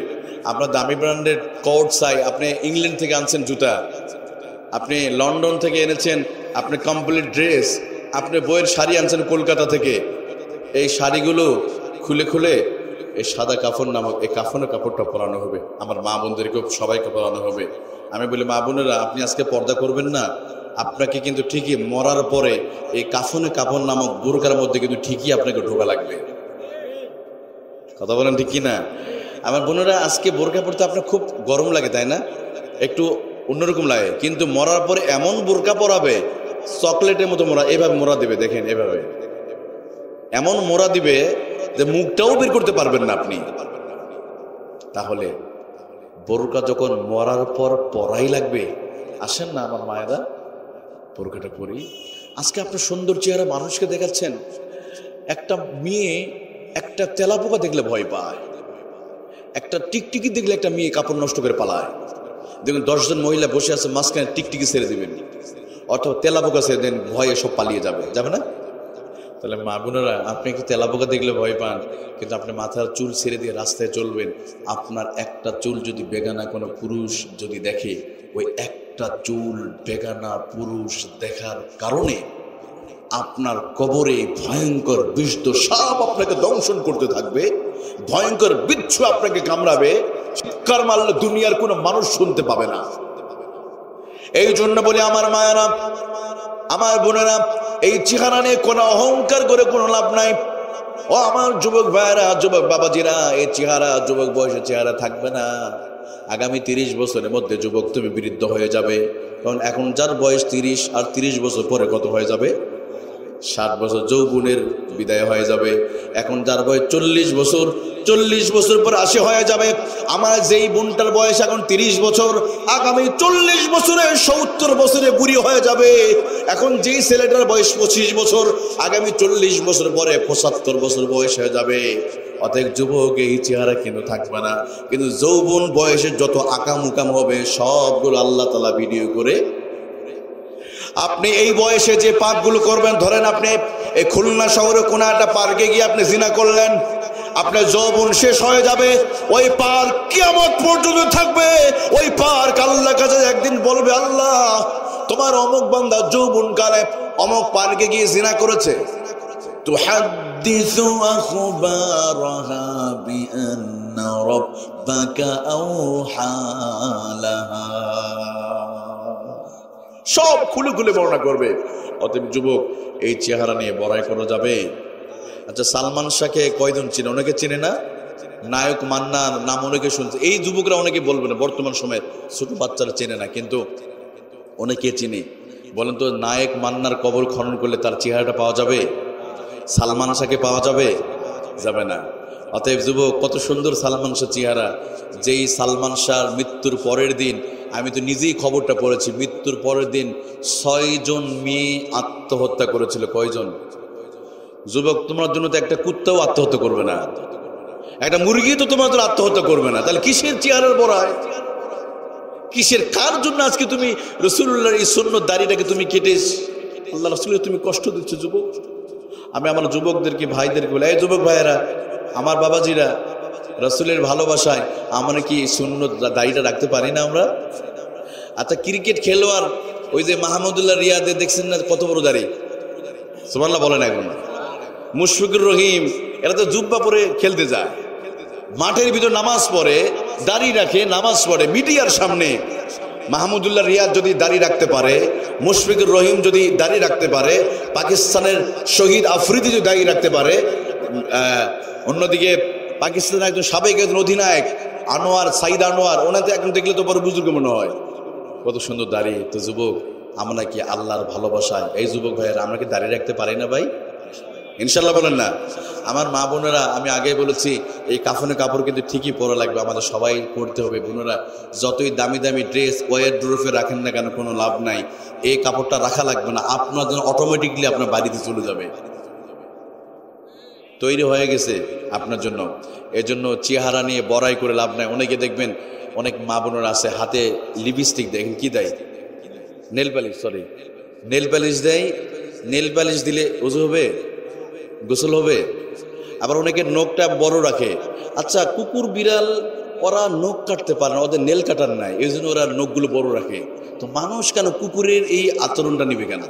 আপনার দামি ব্র্যান্ডের কোট চাই, আপনি ইংল্যান্ড থেকে আনছেন জুতা, আপনি লন্ডন থেকে এনেছেন আপনি কমপ্লিট ড্রেস, আপনি বইয়ের শাড়ি আনছেন কলকাতা থেকে, এই শাড়িগুলো খুলে খুলে এই সাদা কাফন নামক এই কাফনের কাপড়টা পরানো হবে, আমার মা বোনদেরকেও সবাইকে পরানো হবে। আমি বলি, মা বোনেরা আপনি আজকে পর্দা করবেন না, আপনাকে কিন্তু ঠিকই মরার পরে এই কাফনের কাপড় নামক বোরকার মধ্যে কিন্তু ঠিকই আপনাকে ঢোকা লাগবে। কথা বলেন ঠিক কি না? আমার বোনেরা, আজকে বোরকা পরতে আপনার খুব গরম লাগে তাই না, একটু অন্যরকম লাগে, কিন্তু মরার পরে এমন বোরকা পরাবে চকলেটের মতো মোড়া, এভাবে মোড়া দিবে, দেখেন এভাবে এমন মোড়া দিবে যে মুখটাও বের করতে পারবেন না আপনি। তাহলে বোরকা যখন মরার পর পরাই লাগবে, আসেন না আমার মায়েরা বোরকাটা পরি। আজকে আপনার সুন্দর চেহারা মানুষকে দেখাচ্ছেন, একটা মেয়ে একটা তেলাপোকা দেখলে ভয় পায়, একটা টিকটিকি দেখলে একটা মেয়ে কাপড় নষ্ট করে পালায়। দেখুন 10 জন মহিলা বসে আছে, মাঝখানে টিকটিকি ছেড়ে দিবেন অথবা তেলাপোকা ছেড়ে দেন, ভয়ে সব পালিয়ে যাবে, যাবে না? তাহলে মা বোনেরা, আপনি কি তেলাপোকা দেখলে ভয় পান, কিন্তু আপনি মাথার চুল ছেড়ে দিয়ে রাস্তায় চলবেন, আপনার একটা চুল যদি বেগানা কোনো পুরুষ যদি দেখে, ওই একটা চুল বেগানা পুরুষ দেখার কারণে আপনার কবরে ভয়ঙ্কর বিষধ সাপ আপনাকে দংশন করতে থাকবে, ভয়ঙ্কর বিচ্ছু আপনাকে কামড়াবে, চিৎকার মারলে দুনিয়ার কোনো মানুষ শুনতে পাবে না। এই জন্য বলি আমার মায়েরা, আমার বোনেরা, এই চেহারা নিয়ে কোনো অহংকার করে কোনো লাভ নাই। ও আমার যুবক ভাইয়েরা, যুবক বাবাজিরা, এই চেহারা যুবক বয়সের চেহারা থাকবে না। আগামী 30 বছরের মধ্যে যুবক তুমি বৃদ্ধ হয়ে যাবে, কারণ এখন যার বয়স 30 আর 30 বছর পরে কত হয়ে যাবে? 60 বছর যৌবনের বিদায় হয়ে যাবে। এখন যার বয়স 40 বছর, 40 বছর পর 80 হয়ে যাবে। আমার যেই বোনটার বয়স এখন 30 বছর, আগামী 40 বছরে 70 বছরে বুড়ি হয়ে যাবে। এখন যেই ছেলেটার বয়স 25 বছর, আগামী 40 বছর পরে 75 বছর বয়স হয়ে যাবে। অতএব যুবক এই চেহারা কিন্তু থাকবে না, কিন্তু যৌবন বয়সে যত আকাম উকাম হবে সবগুলো আল্লাহ তাআলা ভিডিও করে। আপনি এই বয়সে যে পাপগুলো করবেন, ধরেন আপনি এই খুলনা শহরে কোনো একটা পার্কে গিয়ে আপনি জিনা করলেন, আপনার যৌবন শেষ হয়ে যাবে, ওই পার্ক কিয়ামত পর্যন্ত থাকবে। ওই পার্ক আল্লাহর কাছে একদিন বলবে, আল্লাহ তোমার অমুক বান্দা যৌবন কালে অমুক পার্কে গিয়ে জিনা করেছে। তুহাদ্দিসু আখবারাহা বিআন্না রাব্বাকা আওহা লাহা, সব খুলে খুলে বর্ণনা করবে। অতএব যুবক এই চেহারা নিয়ে বড়াই করা যাবে? আচ্ছা, সালমান শাহকে কয়জন চিনে? অনেকে চিনে না? নায়ক মান্নার নাম অনেকে শুনছে, এই যুবকরা অনেকে বলবে না, বর্তমান সময়ে ছোট বাচ্চারা চেনে না, কিন্তু অনেকে চিনে। বলেন তো, নায়ক মান্নার কবর খনন করলে তার চেহারাটা পাওয়া যাবে? সালমান শাহকে পাওয়া যাবে? যাবে না। অতএব যুবক, কত সুন্দর সালমান শাহ চেহারা। যেই সালমান শাহর মৃত্যুর পরের দিন, আমি তো নিজেই খবরটা পড়েছি, মৃত্যুর পরের দিন 6 জন মেয়ে আত্মহত্যা করেছিল। কয়জন? যুবক, তোমার জন্য তো একটা কুত্তাও আত্মহত্যা করবে না, একটা মুরগি তো তোমার জন্য আত্মহত্যা করবে না। তাহলে কিসের চেহারার বড়াই, কিসের, কার জন্য আজকে তুমি রাসূলুল্লাহর এই সুন্নত দাড়িটাকে তুমি কেটে আল্লাহ রাসূলকে তুমি কষ্ট দিচ্ছ? যুবক, আমি আমার যুবকদেরকে ভাইদেরকে বলি, এই যুবক ভাইয়েরা, আমার বাবাজিরা, রাসূলের ভালোবাসায় আমরা কি সুন্নত দাড়িটা রাখতে পারি না আমরা? আচ্ছা, ক্রিকেট খেলোয়াড় ওই যে মাহমুদুল্লাহ রিয়াদে দেখছেন না কত বড় দাড়ি? সুবহানাল্লাহ বলেন। এখন মুশফিকুর রহিম, এরা তো জুব্বা পরে খেলতে যায়, মাঠের ভিতর নামাজ পড়ে, দাড়ি রাখে, নামাজ পড়ে মিডিয়ার সামনে। মাহমুদুল্লাহ রিয়াদ যদি দাড়ি রাখতে পারে, মুশফিকুর রহিম যদি দাড়ি রাখতে পারে, পাকিস্তানের শহীদ আফ্রিদি যদি দাড়ি রাখতে পারে, অন্যদিকে পাকিস্তানের একজন সাবেক একজন অধিনায়ক আনোয়ার, সাইদ আনোয়ার, ওনাতে এখন দেখলে তো বড় বুজুর্গ মনে হয়, কত সুন্দর দাড়ি। তো যুবক, আমরা কি আল্লাহর ভালোবাসায়, এই যুবক ভাইয়েরা, আমরা কি দাড়ি রাখতে পারি না ভাই? ইনশাল্লাহ বলেন না? আমার মা বোনেরা, আমি আগে বলেছি, এই কাফনের কাপড় কিন্তু ঠিকই পরা লাগবে, আমাদের সবাই পরতে হবে। বোনেরা, যতই দামি দামি ড্রেস ওয়ারড্রোবে রাখেন না কেন, কোনো লাভ নাই, এই কাপড়টা রাখা লাগবে না, আপনার জন্য অটোমেটিকলি আপনার বাড়িতে চলে যাবে, তৈরি হয়ে গেছে আপনার জন্য। এজন্য চেহারা নিয়ে বড়াই করে লাভ নাই। অনেকে দেখবেন, অনেক মা বোনেরা আছে হাতে লিপস্টিক, দেখেন কি দেয়, নেল পালিশ, নেল পালিশ দেয়। নেল পালিশ দিলে ওযু হবে, গোসল হবে। আবার অনেকে নখটা বড় রাখে। আচ্ছা, কুকুর বিড়াল ওরা নখ কাটতে পারে না, ওদের নেল কাটার নাই, এই জন্য ওরা নখগুলো বড় রাখে। তো মানুষ কেন কুকুরের এই আচরণটা নিবে কেন?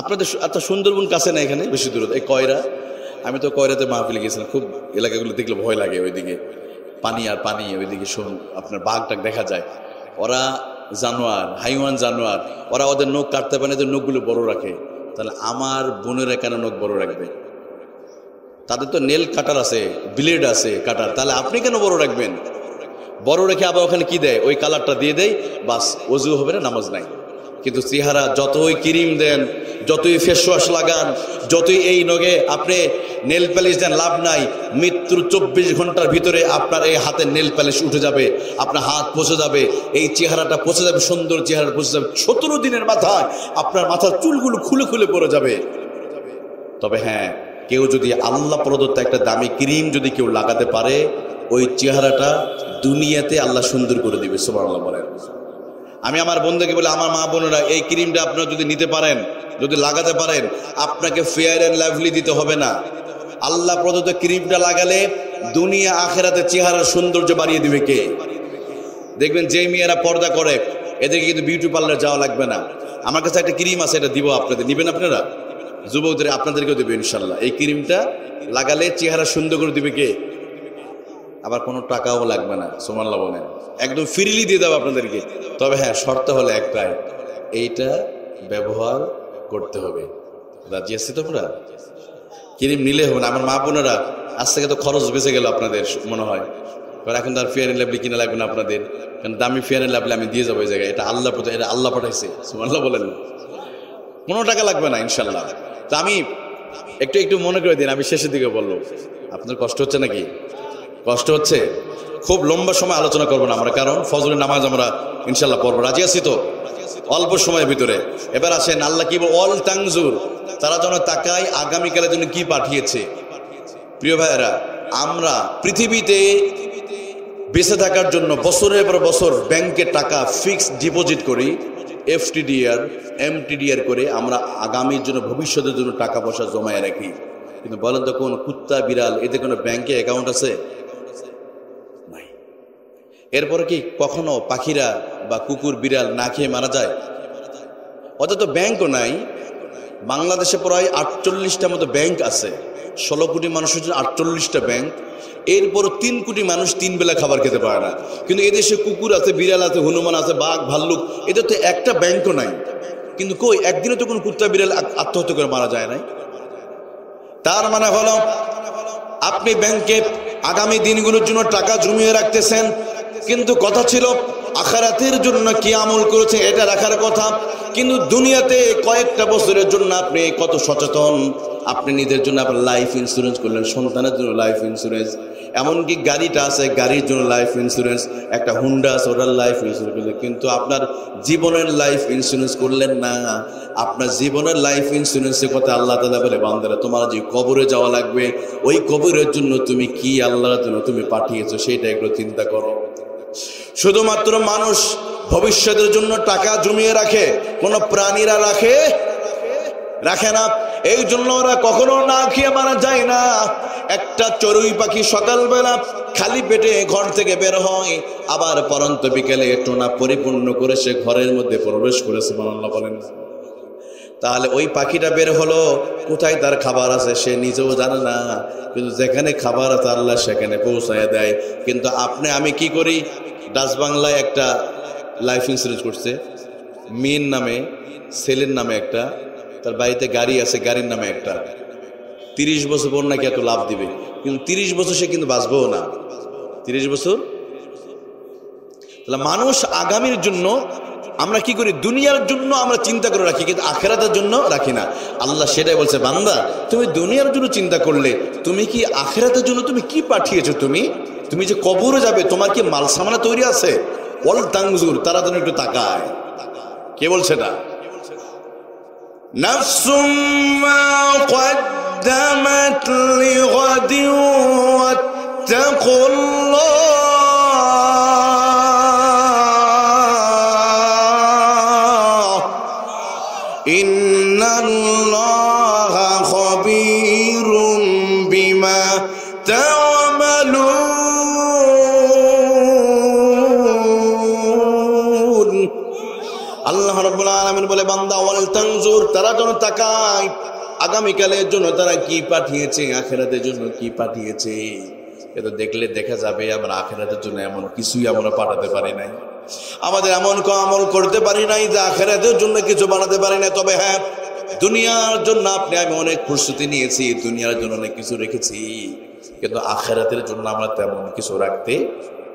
আপনাদের আচ্ছা, সুন্দরবন কাছে না, এখানে বেশি দূর, এই কয়রা, আমি তো কয়রাতে মাহফিলে গেছিলাম, খুব এলাকাগুলো দেখলে ভয় লাগে, ওইদিকে পানি আর পানি, ওইদিকে আপনার বাঘ টাক দেখা যায়। ওরা জানোয়ার, হাইওয়ান জানোয়ার, ওরা ওদের নখ কাটতে পারে, ওদের নখগুলো বড় রাখে। তাহলে আমার বোনেরা কেন নখ বড় রাখবে? তাদের তো নেল কাটার আছে, ব্লেড আছে কাটার, তাহলে আপনি কেন বড় রাখবেন? বড় রেখে আবার ওখানে কি দেয়, ওই কালারটা দিয়ে দেয়, বাস ওযু হবে না, নামাজ নাই। কিন্তু চেহারা যতই ক্রিম দেন, যতই ফেস ওয়াশ লাগান, যতই এই নগে আপনি নেল পালিশ দেন, লাভ নাই। মৃত্যুর 24 ঘন্টার ভিতরে আপনার এই হাতের নেল পালিশ উঠে যাবে, আপনার হাত পচে যাবে, এই চেহারাটা পচে যাবে, সুন্দর চেহারা পচে যাবে। 17 দিনের মাথায় আপনার মাথার চুলগুলো খুলে খুলে পড়ে যাবে। তবে হ্যাঁ, কেউ যদি আল্লাহ প্রদত্ত একটা দামি ক্রিম যদি কেউ লাগাতে পারে, ওই চেহারাটা দুনিয়াতে আল্লাহ সুন্দর করে দিবে। সুবহানাল্লাহ বলেন। আমি আমার বন্ধুকে বলে, আমার মা বোনেরা, এই ক্রিমটা আপনারা যদি নিতে পারেন, যদি লাগাতে পারেন, আপনাকে ফেয়ার অ্যান্ড লাভলি দিতে হবে না। আল্লাহ প্রদত্ত ক্রিমটা লাগালে দুনিয়া আখেরাতে চেহারার সৌন্দর্য বাড়িয়ে দিবে কে? দেখবেন যে মেয়েরা পর্দা করে, এদেরকে কিন্তু বিউটি পার্লার যাওয়া লাগবে না। আমার কাছে একটা ক্রিম আছে, এটা দিব আপনাদের, নিবেন আপনারা? যুবকদের আপনাদেরকেও দেবে ইনশাল্লাহ। এই ক্রিমটা লাগালে চেহারা সুন্দর করে দিবে কে? আবার কোনো টাকাও লাগবে না। সুবহানাল্লাহ বলেন। একদম ফ্রিলি দিয়ে দেবো আপনাদেরকে। তবে হ্যাঁ, শর্ত হলো একটাই, এইটা ব্যবহার করতে হবে। রাজি আছি তোমরা? ক্রিম নিলে হবে না। আমার মা বোনেরা, আজ থেকে তো খরচ বেঁচে গেল আপনাদের মনে হয়, কারণ এখন তো আর ফেয়ার অ্যান্ড লাভলি কিনা লাগবে না আপনাদের, কারণ দামি ফেয়ার অ্যান্ড লাভলি আমি দিয়ে যাবো এই জায়গায়। এটা আল্লাহ, এটা আল্লাহ পাঠাইছে। সুবহানাল্লাহ বলেন। কোনো টাকা লাগবে না ইনশাল্লাহ। তো আমি একটু মনে করে দিন, আমি শেষের দিকে বলবো। আপনার কষ্ট হচ্ছে নাকি? কষ্ট হচ্ছে? খুব লম্বা সময় আলোচনা করবো না আমরা, কারণ ফজরের নামাজ আমরা ইনশাল্লাহ পড়বো। রাজি আছি তো? অল্প সময়ের ভিতরে এবার আসেন, আল্লাহ কি অল তাংজুর, তারা যেন তাকায় আগামীকালের জন্য কি পাঠিয়েছে। প্রিয় ভাইয়েরা, আমরা পৃথিবীতে বেঁচে থাকার জন্য বছরের পর বছর ব্যাংকে টাকা ফিক্সড ডিপোজিট করি, এফটিডিআর, এমটিডিআর করে আমরা আগামীর জন্য, ভবিষ্যতের জন্য টাকা পয়সা জমায় রাখি। কিন্তু বলেন তো, কোন কুত্তা বিড়াল এদের কোনো ব্যাংকে অ্যাকাউন্ট আছে? নাই। এরপরে কি কখনো পাখিরা বা কুকুর বিড়াল না খেয়ে মারা যায়? ওদের তো ব্যাংকও নাই। বাংলাদেশে প্রায় 48টা মতো ব্যাংক আছে, 16 কোটি মানুষের জন্য 48টা ব্যাংক। এরপর 3 কোটি মানুষ 3 বেলা খাবার খেতে পারে না। কিন্তু এদেশে কুকুর আছে, বিড়াল আছে, হনুমান আছে, বাঘ ভাল্লুক, এদের তো একটা ব্যাংকও নাই। কিন্তু কই একদিনে তো কোনো কুত্তা বিড়াল আত্মহত্যা করে মারা যায় নাই। তার মানে হলো, আপনি ব্যাংকে আগামী দিনগুলোর জন্য টাকা জমিয়ে রাখতেছেন, কিন্তু কথা ছিল আখিরাতের জন্য কি আমল করেছে এটা রাখার কথা। কিন্তু দুনিয়াতে কয়েকটা বছরের জন্য আপনি কত সচেতন, আপনি নিজের জন্য আপনার লাইফ ইন্স্যুরেন্স করলেন, সন্তানের জন্য লাইফ ইন্স্যুরেন্স, এমনকি গাড়িটা আছে, গাড়ির জন্য লাইফ ইন্স্যুরেন্স, একটা হুন্ডা আছে, ওটার লাইফ ইন্স্যুরেন্স করলেন, কিন্তু আপনার জীবনের লাইফ ইন্স্যুরেন্স করলেন না। আপনার জীবনের লাইফ ইন্স্যুরেন্সের কথা আল্লাহ তাআলা বলে, বান্দারা তোমার যে কবরে যাওয়া লাগবে, ওই কবরের জন্য তুমি কি আল্লাহর জন্য তুমি পাঠিয়েছো সেটা একটু চিন্তা করো। শুধুমাত্র মানুষ ভবিষ্যতের জন্য টাকা জমিয়ে রাখে, কোন প্রাণীরা রাখে না। এই জন্য ওরা কখনো না খেয়ে মারা যায় না। একটা চড়ুই পাখি সকালবেলা খালি পেটে ঘর থেকে বের হয়, আবার পরন্ত বিকেলে টোনা পরিপূর্ণ করে সে ঘরের মধ্যে প্রবেশ করেছে। সুবহানাল্লাহ বলেন। তাহলে ওই পাখিটা বের হলো, কোথায় তার খাবার আছে সে নিজেও জানে না, কিন্তু যেখানে খাবার আছে আল্লাহ সেখানে পৌঁছায় দেয়। কিন্তু আপনি আমি কি করি, ডাচ বাংলায় একটা লাইফ ইন্স্যুরেন্স করছে, মেয়ের নামে, ছেলের নামে একটা, তার বাড়িতে গাড়ি আছে, গাড়ির নামে একটা। 30 বছর পর নাকি এত লাভ দিবে, কিন্তু 30 বছর সে কিন্তু বাঁচবেও না। 30 বছর। তাহলে মানুষ আগামীর জন্য আমরা কি করি, দুনিয়ার জন্য আমরা চিন্তা করে রাখি, কিন্তু আখিরাতের জন্য রাখি না। আল্লাহ সেটাই বলছে, বান্দা তুমি দুনিয়ার জন্য চিন্তা করলে, তুমি কি আখিরাতের জন্য তুমি কি পাঠিয়েছো? তুমি যে কবরে যাবে, তোমার কি মাল সামানা তৈরি আছে? ওয়াল তানজুর, তারা যেন একটু তাকায়। কে বলছে না? নাফসুম মা কদ্দামাত লিগাদিন ওয়াত্তাকুল্লাহ ইন্নাল্লাহা খাবীরুম বিমা তা'মালুন। আল্লাহ রাব্বুল আলামিন বলে, বান্দা ওয়াল তানজুর, তারা যেন তাকায় আগামীকালের জন্য তারা কি পাঠিয়েছে, আখিরাতের জন্য কি পাঠিয়েছে। এটা দেখলে দেখা যাবে আমরা আখিরাতের জন্য এমন কিছুই আমরা পাঠাতে পারি নাই, আমাদের এমন আমল করতে পারি নাই যে আখিরাতের জন্য কিছু বানাতে পারি না। তবে হ্যাঁ, দুনিয়ার জন্য আপনি আমি অনেক প্রস্তুতি নিয়েছি, দুনিয়ার জন্য অনেক কিছু রেখেছি, কিন্তু আখিরাতের জন্য আমরা তেমন কিছু রাখতে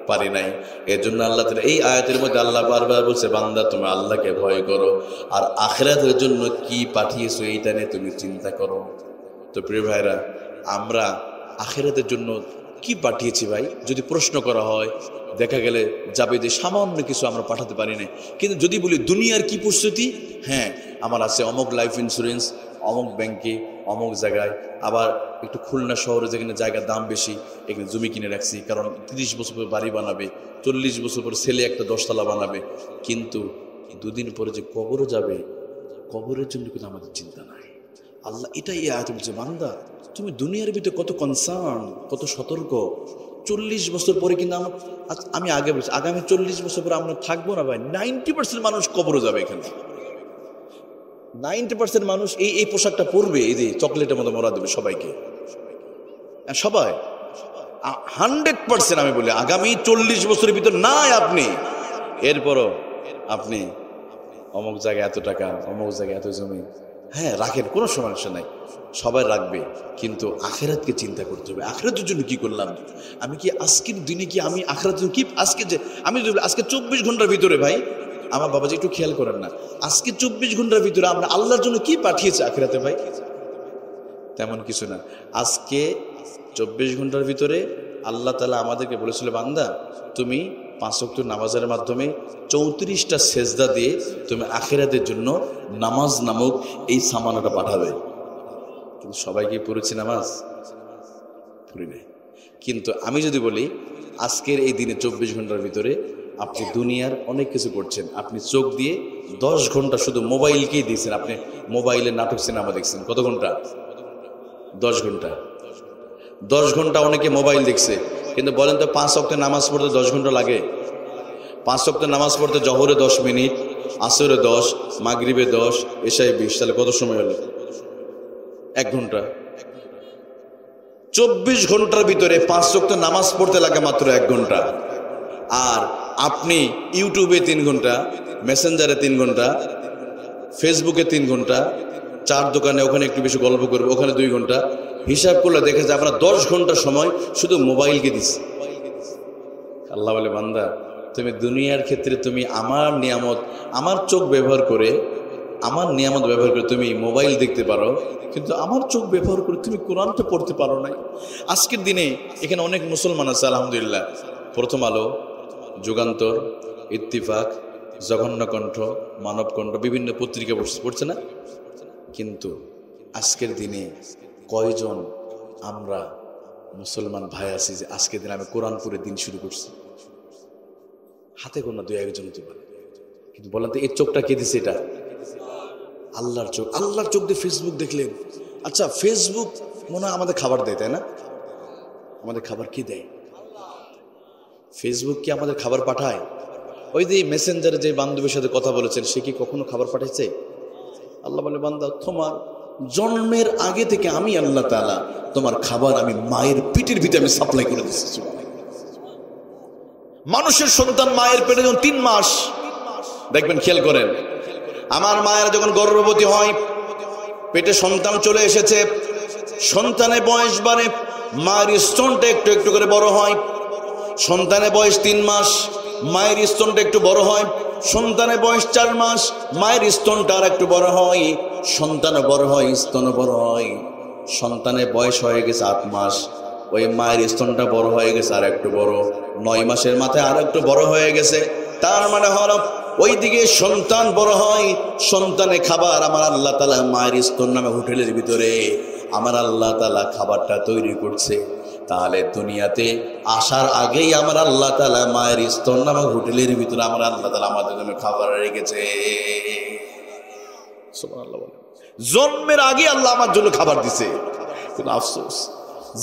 পারি নাই। এর জন্য আল্লাহ তাআলা এই আয়াতের মধ্যে আল্লাহ বারবার বলছে, বান্দা তুমি আল্লাহকে ভয় করো আর আখিরাতের জন্য কি পাঠিয়েছো এইটা নিয়ে তুমি চিন্তা করো। তো প্রিয় ভাইরা, আমরা আখিরাতের জন্য কি পাঠিয়েছি ভাই যদি প্রশ্ন করা হয়, দেখা গেলে যাবে যে সামান্য কিছু আমরা পাঠাতে পারি না। কিন্তু যদি বলি দুনিয়ার কি প্রস্তুতি, হ্যাঁ আমার আছে অমুক লাইফ ইন্স্যুরেন্স, অমুক ব্যাংকে, অমুক জায়গায়, আবার একটু খুলনা শহরে যেখানে জায়গার দাম বেশি এখানে জমি কিনে রাখছি, কারণ 30 বছর পর বাড়ি বানাবে, 40 বছর পর ছেলে একটা 10 তলা বানাবে। কিন্তু দুদিন পরে যে কবরে যাবে, কবরের জন্য কিন্তু আমাদের চিন্তা নাই। আল্লাহ এটাই আয়াত বলছে, বান্দা তুমি দুনিয়ার ভিতরে কত কনসার্ন, কত সতর্ক। 40 বছর পরে কিন্তু আমি আগে বলছি আগামী 40 বছর পরে আমরা থাকবো না ভাই। 90% মানুষ কবরে যাবে, এখানে 90% মানুষ এই পোশাকটা পরবে, এই যে চকলেটের মতো মরা দেবে সবাইকে, সবাই 100% আমি বলি আগামী 40 বছরের ভিতর নাই আপনি। এরপরও আপনি অমুক জায়গায় এত টাকা, অমুক জায়গায় এত জমি, হ্যাঁ রাখেন, কোনো সমস্যা নাই, সবাই রাখবে, কিন্তু আখিরাতকে চিন্তা করতে হবে। আখিরাতের জন্য কি করলাম আমি, কি আজকের দিনে কি আমি আখিরাতের জন্য কি, আজকে যে আমি আজকে 24 ঘন্টার ভিতরে ভাই, আমার বাবাজি একটু খেয়াল করেন না, আজকে 24 ঘন্টার ভিতরে আমরা আল্লাহর জন্য কি পাঠিয়েছে আখিরাতে ভাই? তেমন কিছু না। আজকে 24 ঘন্টার ভিতরে আল্লাহ তাআলা আমাদেরকে বলেছিল, বান্দা তুমি 5 ওয়াক্ত নামাজের মাধ্যমে 34টা সেজদা দিয়ে তুমি আখিরাতের জন্য নামাজ নামক এই সামানটা পাঠাবে। কিন্তু সবাইকে পড়েছি নামাজ? পড়ি নাই। কিন্তু আমি যদি বলি আজকের এই দিনে 24 ঘন্টার ভিতরে আপনি দুনিয়ার অনেক কিছু করছেন, আপনি চোখ দিয়ে 10 ঘন্টা শুধু মোবাইলকেই দিয়েছেন, আপনি মোবাইলে নাটক সিনেমা দেখছেন, কত ঘন্টা? 10 ঘন্টা। 10 ঘন্টা অনেকে মোবাইল দেখছে, কিন্তু বলেন তো 5 ওয়াক্ত নামাজ পড়তে 10 ঘন্টা লাগে? 5 ওয়াক্ত নামাজ পড়তে জহরে 10 মিনিট, আসরে 10, মাগরিবে 10, এশায় 20, তাহলে কত সময় হলো? 1 ঘন্টা। 24 ঘন্টার ভিতরে 5 ওয়াক্ত নামাজ পড়তে লাগে মাত্র 1 ঘন্টা। আর আপনি ইউটিউবে 3 ঘন্টা, মেসেঞ্জারে 3 ঘন্টা, ফেসবুকে 3 ঘন্টা, চার দোকানে ওখানে একটু বেশি গল্প করবে, ওখানে 2 ঘন্টা, হিসাব করলে দেখা যায় আমরা 10 ঘন্টা সময় শুধু মোবাইলকে দিচ্ছি। আল্লাহ বলে, বান্দা তুমি দুনিয়ার ক্ষেত্রে তুমি আমার নিয়ামত, আমার চোখ ব্যবহার করে, আমার নিয়ামত ব্যবহার করে তুমি মোবাইল দেখতে পারো, কিন্তু আমার চোখ ব্যবহার করে তুমি কোরআনটা পড়তে পারো নাই। আজকের দিনে এখানে অনেক মুসলমান আছে আলহামদুলিল্লাহ, প্রথম আলো, যুগান্তর, ইত্তিফাক, জঘন্য কণ্ঠ, মানব কণ্ঠ, বিভিন্ন পত্রিকা পড়ছে না? কিন্তু আজকের দিনে কয়জন আমরা মুসলমান ভাই আছি যে আজকের দিনে আমি কোরআন পড়ে দিন শুরু করছি? হাতে গোনা 2-1 হতে পারে। কিন্তু বলেন তো এই চোখটা কে দিছে? এটা আল্লাহর চোখ। আল্লাহর চোখ দিয়ে ফেসবুক দেখলেন। আচ্ছা, ফেসবুক মনে হয় আমাদের খাবার দেয়, তাই না? আমাদের খাবার কি দেয়? ফেসবুক কি আমাদের খাবার পাঠায়? ওই যে মেসেঞ্জারে যে বান্ধবীর সাথে কথা বলেছেন, সে কি কখনো খাবার পাঠাইছে? আল্লাহ বলে, বান্দা তোমার জন্মের আগে থেকে আমি আল্লাহ তাআলা তোমার খাবার আমি মায়ের পেটের ভিতরে আমি সাপ্লাই করে দিচ্ছি। মানুষের সন্তান মায়ের পেটে যখন 3 মাস, দেখবেন খেয়াল করেন, আমার মায়ের যখন গর্ভবতী হয়, পেটে সন্তান চলে এসেছে, সন্তানের বয়স বাড়ে, মায়ের স্তনটা একটু একটু করে বড় হয়। সন্তানের বয়স 3 মাস, মায়ের স্তনটা একটু বড় হয়। সন্তানের বয়স 4 মাস, মায়ের স্তনটা আর একটু বড় হয়। সন্তান বড় হয়, স্তন বড় হয়। সন্তানের বয়স হয়ে গেছে 8 মাস, ওই মায়ের স্তনটা বড় হয়ে গেছে আর একটু বড়। 9 মাসের মাথায় আর একটু বড় হয়ে গেছে। তার মানে হলো ওইদিকে সন্তান বড় হয়, সন্তানের খাবার আমার আল্লাহ তাআলা মায়ের স্তন নামে হোটেলের ভিতরে আমার আল্লাহ তাআলা খাবারটা তৈরি করছে। তাহলে দুনিয়াতে আসার আগেই আমার আল্লাহ তাআলা মায়ের স্তন নামক হোটেলের ভিতরে আমার আল্লাহ তাআলা আমাদের জন্য খাবার রেখেছে। সুবহানাল্লাহ বলেন। জন্মের আগে আল্লাহ আমার জন্য খাবার দিছে। কিন্তু আফসোস,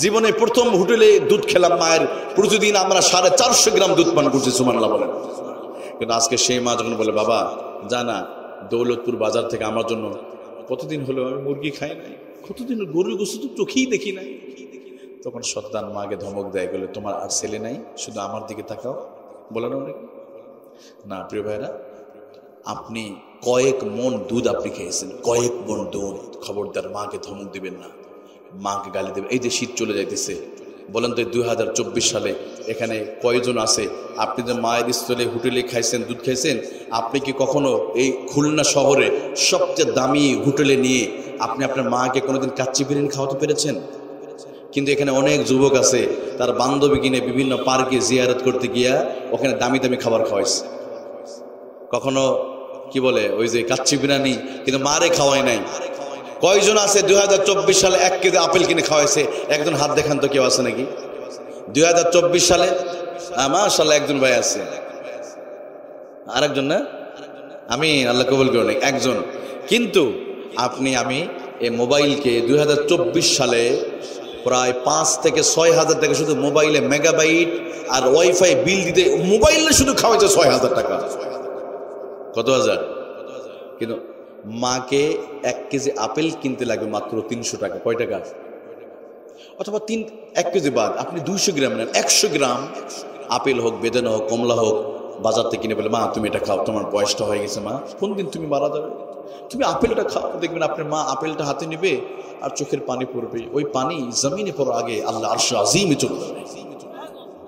জীবনে প্রথম হোটেলে দুধ খেলাম মায়ের, প্রতিদিন আমরা 450 গ্রাম দুধ পান করছি। সুবহানাল্লাহ বলেন। কিন্তু আজকে সেই মা যখন বলে, বাবা জানা দৌলতপুর বাজার থেকে আমার জন্য, কতদিন হলো আমি মুরগি খাই নাই, কতদিন গরুর গোশত তো চোখেই দেখি নাই। তখন সন্তান মাকে ধমক দেয়, গেলে তোমার আর ছেলে নাই, শুধু আমার দিকে তাকাও। বলে না অনেক না। প্রিয় ভাইরা, আপনি কয়েক মন দুধ আপনি খেয়েছেন, কয়েক মন দুধ, খবরদার মাকে ধমক দিবেন না, মাকে গালি দেবেন। এই যে শীত চলে যাইতেছে, বলেন তো 2024 সালে এখানে কয়জন আছে আপনি যে মায়ের স্থলে হোটেলে খাইছেন, দুধ খাইছেন? আপনি কি কখনো এই খুলনা শহরে সবচেয়ে দামি হোটেলে নিয়ে আপনি আপনার মাকে কোনোদিন কাচ্চি বিরিয়ানি খাওয়াতে পেরেছেন? কিন্তু এখানে অনেক যুবক আছে, তার বান্ধবী কিনে বিভিন্ন পার্কে জিয়ারত করতে গিয়া ওখানে দামি দামি খাবার খাওয়াইছে। কখনো কি বলে ওই যে কাচ্চি বিরিয়ানি, কিন্তু মারে খাওয়ায় নাই। কয়জন আছে 2024 সালে 1 কেজি আপেল কিনে খাওয়াইছে? একজন হাত দেখান তো, কেউ আছে নাকি 2024 সালে? মাশাআল্লাহ, একজন ভাই আছে। আরেকজন না, আমি আল্লাহ কবুল করুন, একজন। কিন্তু আমি এই মোবাইলকে 2024 সালে প্রায় 5 থেকে 6 হাজার টাকা শুধু মোবাইলে মেগাবাইট আর ওয়াইফাই বিল দিতে মোবাইলে শুধু খাওয়াইছে 6,000 টাকা। কত হাজার? কিন্তু মাকে 1 কেজি আপেল কিনতে লাগবে মাত্র 300 টাকা। কয় টাকা? অথবা 1 কেজি বাদ আপনি 200 গ্রাম নেন, 100 গ্রাম আপেল হোক, বেদানা হোক, কমলা হোক, বাজার থেকে কিনে বলে মা তুমি এটা খাও, তোমার বয়সটা হয়ে গেছে মা, কোন দিন তুমি মারা যাবে, তুমি আপেলটা খাও। দেখবেন আপনার মা আপেলটা হাতে নেবে আর চোখের পানি পড়বে। ওই পানি জমিনে পড়ার আগে আল্লাহ আরশ আজিমে চলে যাবে,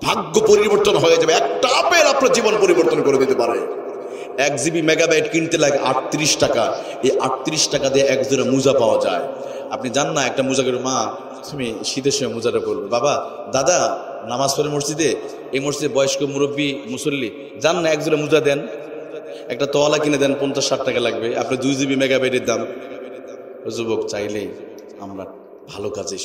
ভাগ্য পরিবর্তন হয়ে যাবে। একটা আপেল আপনার জীবন পরিবর্তন করে দিতে পারে। 1 জিবি মেগাবাইট কিনতে লাগে 38 টাকা। এই 38 টাকা দিয়ে 1 জোড়া মোজা পাওয়া যায়। আপনি জান না, একটা মোজা করে মা তুমি শীতের সময় মোজাটা পরবে, বাবা দাদা নামাজ পড়ে মসজিদে, এই মসজিদে বয়স্ক মুরব্বী মুসল্লি, জান না 1 জোড়া মোজা দেন, একটা তোয়ালা কিনে দেন, 50-60 টাকা লাগবে। আপনার 2 জিবি মেগাবাইটের দাম। যুবক চাইলে আমরা ভালো কাজে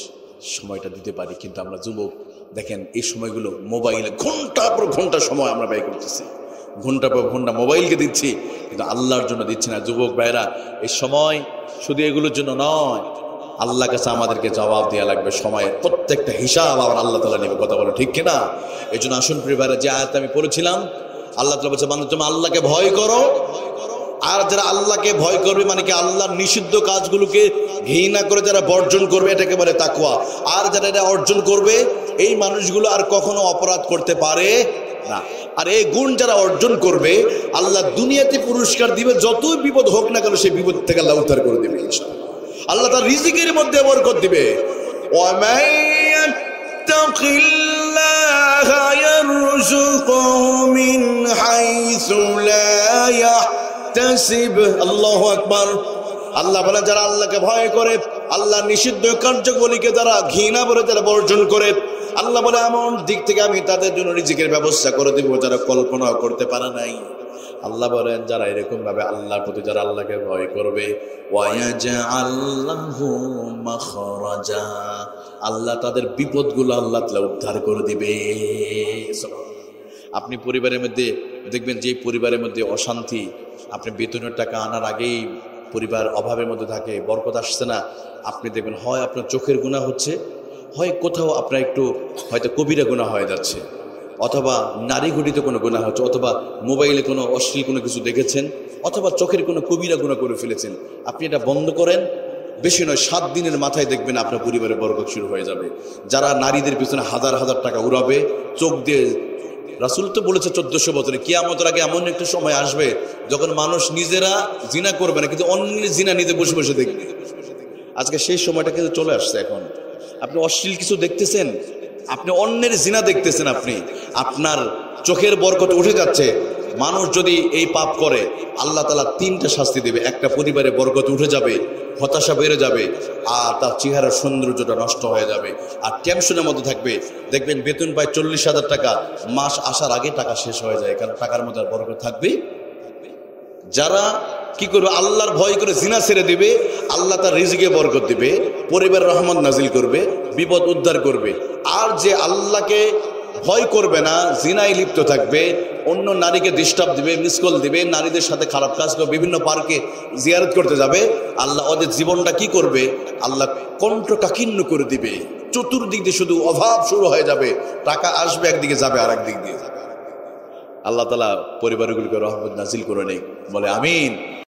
সময়টা দিতে পারি, কিন্তু আমরা যুবক দেখেন এই সময়গুলো মোবাইলে ঘন্টার পর ঘন্টা সময় আমরা ব্যয় করতেছি, ঘন্টার পর ঘন্টা মোবাইলকে দিচ্ছি, কিন্তু আল্লাহর জন্য দিচ্ছি না। যুবক ভাইরা, এই সময় শুধু এগুলোর জন্য নয়, আল্লাহর কাছে আমাদেরকে জবাব দেওয়া লাগবে। সময়ের প্রত্যেকটা হিসাব আবার আল্লাহ তাআলা নেবে। কথা বলে ঠিক কিনা? এই জন্য আসুন প্রিয় ভাইরা, যে আয়াত আমি পড়েছিলাম, আল্লাহ তাআলা বলছে বান্দা তুমি আল্লাহকে ভয় করো। আর যারা আল্লাহকে ভয় করবে মানে কি, আল্লাহর নিষিদ্ধ কাজগুলোকে ঘৃণা করে যারা বর্জন করবে, এটাকে বলে তাকওয়া। আর যারা এটা অর্জন করবে, এই মানুষগুলো আর কখনো অপরাধ করতে পারে না। আর এই গুণ যারা অর্জন করবে, আল্লাহ দুনিয়াতে পুরস্কার দিবে, যতই বিপদ হোক না কেন সেই বিপদ থেকে আল্লাহ উদ্ধার করে দেবে ইনশাআল্লাহ। আল্লাহ তার রিজিকের মধ্যে বরকত দিবে। ওয়ামান ইয়াত্তাকিল্লাহা ইয়ারযুকহু মিন হাইসু লা ইয়াহতাসিব। আল্লাহু আকবার। আল্লাহ বলে যারা আল্লাহকে ভয় করে, আল্লাহ নিষিদ্ধ কার্যগুলিকে যারা ঘৃণা করে, যারা বর্জন করে, আল্লাহ বলে এমন দিক থেকে আমি তাদের জন্য রিজিকের ব্যবস্থা করে দেব যারা কল্পনা করতে পারে নাই। আল্লাহ বলেন যারা এরকম ভাবে আল্লাহর প্রতি, যারা আল্লাহকে ভয় করবে, ওয়ায়াজআল লাহু মাখরাজা, আল্লাহ তাদের বিপদগুলো আল্লাহ তাআলা উদ্ধার করে দিবে। আপনি পরিবারের মধ্যে দেখবেন, যে পরিবারের মধ্যে অশান্তি, আপনি বেতনের টাকা আনার আগেই পরিবার অভাবের মধ্যে থাকে, বরকত আসছে না, আপনি দেখবেন হয় আপনার চোখের গুনাহ হচ্ছে, হয় কোথাও আপনার একটু হয়তো কবিরা গুনাহ হয়ে যাচ্ছে, অথবা নারী ঘটিত কোনো গুনাহ হচ্ছে, অথবা মোবাইলে কোনো অশ্লীল কোনো কিছু দেখেছেন, অথবা চোখের কোনো কবিরা গুনাহ করে ফেলেছেন। আপনি এটা বন্ধ করেন, বেশি নয় 7 দিনের মাথায় দেখবেন আপনার পরিবারের বরকত শুরু হয়ে যাবে। যারা নারীদের পিছনে হাজার হাজার টাকা উড়াবে চোখ দিয়ে, রাসূল তো বলেছে 1400 বছরে কিয়ামতের আগে এমন একটা সময় আসবে যখন মানুষ নিজেরা জিনা করবে না, কিন্তু অন্যের জিনা নিজে বসে বসে দেখবে। আজকে সেই সময়টা কিন্তু চলে আসছে। এখন আপনি অশ্লীল কিছু দেখতেছেন, আপনি অন্যের জিনা দেখতেছেন, আপনার চোখের বরকত উঠে যাচ্ছে। মানুষ যদি এই পাপ করে, আল্লাহ তাআলা 3টা শাস্তি দেবে। একটা, পরিবারে বরকত উঠে যাবে, হতাশা বেড়ে যাবে, আর তার চেহারার সৌন্দর্যটা নষ্ট হয়ে যাবে, আর টেনশনের মধ্যে থাকবে। দেখবেন বেতন পায় 40,000 টাকা, মাস আসার আগে টাকা শেষ হয়ে যায়, কারণ টাকার মধ্যে আর বরকত থাকবে। যারা কি করবে, আল্লাহর ভয় করে জিনা ছেড়ে দিবে, আল্লাহ তার রিজিকে বরকত দিবে, পরিবারের রহমত নাজিল করবে, বিপদ উদ্ধার করবে। আর যে আল্লাহকে ভয় করবে না, জিনায় লিপ্ত থাকবে, অন্য নারীকে ডিস্টার্ব দিবে, মিসকল দিবে, নারীদের সাথে খারাপ কাজ করবে, বিভিন্ন পার্কে জিয়ারত করতে যাবে, আল্লাহ ওদের জীবনটা কি করবে, আল্লাহ কণ্ঠকাঠিন্য করে দিবে। চতুর্দিক দিয়ে শুধু অভাব শুরু হয়ে যাবে, টাকা আসবে একদিকে, যাবে আর একদিক দিয়ে। আল্লাহ তাআলা পরিবারগুলোকে রহমত নাজিল করে নেই, বলে আমিন।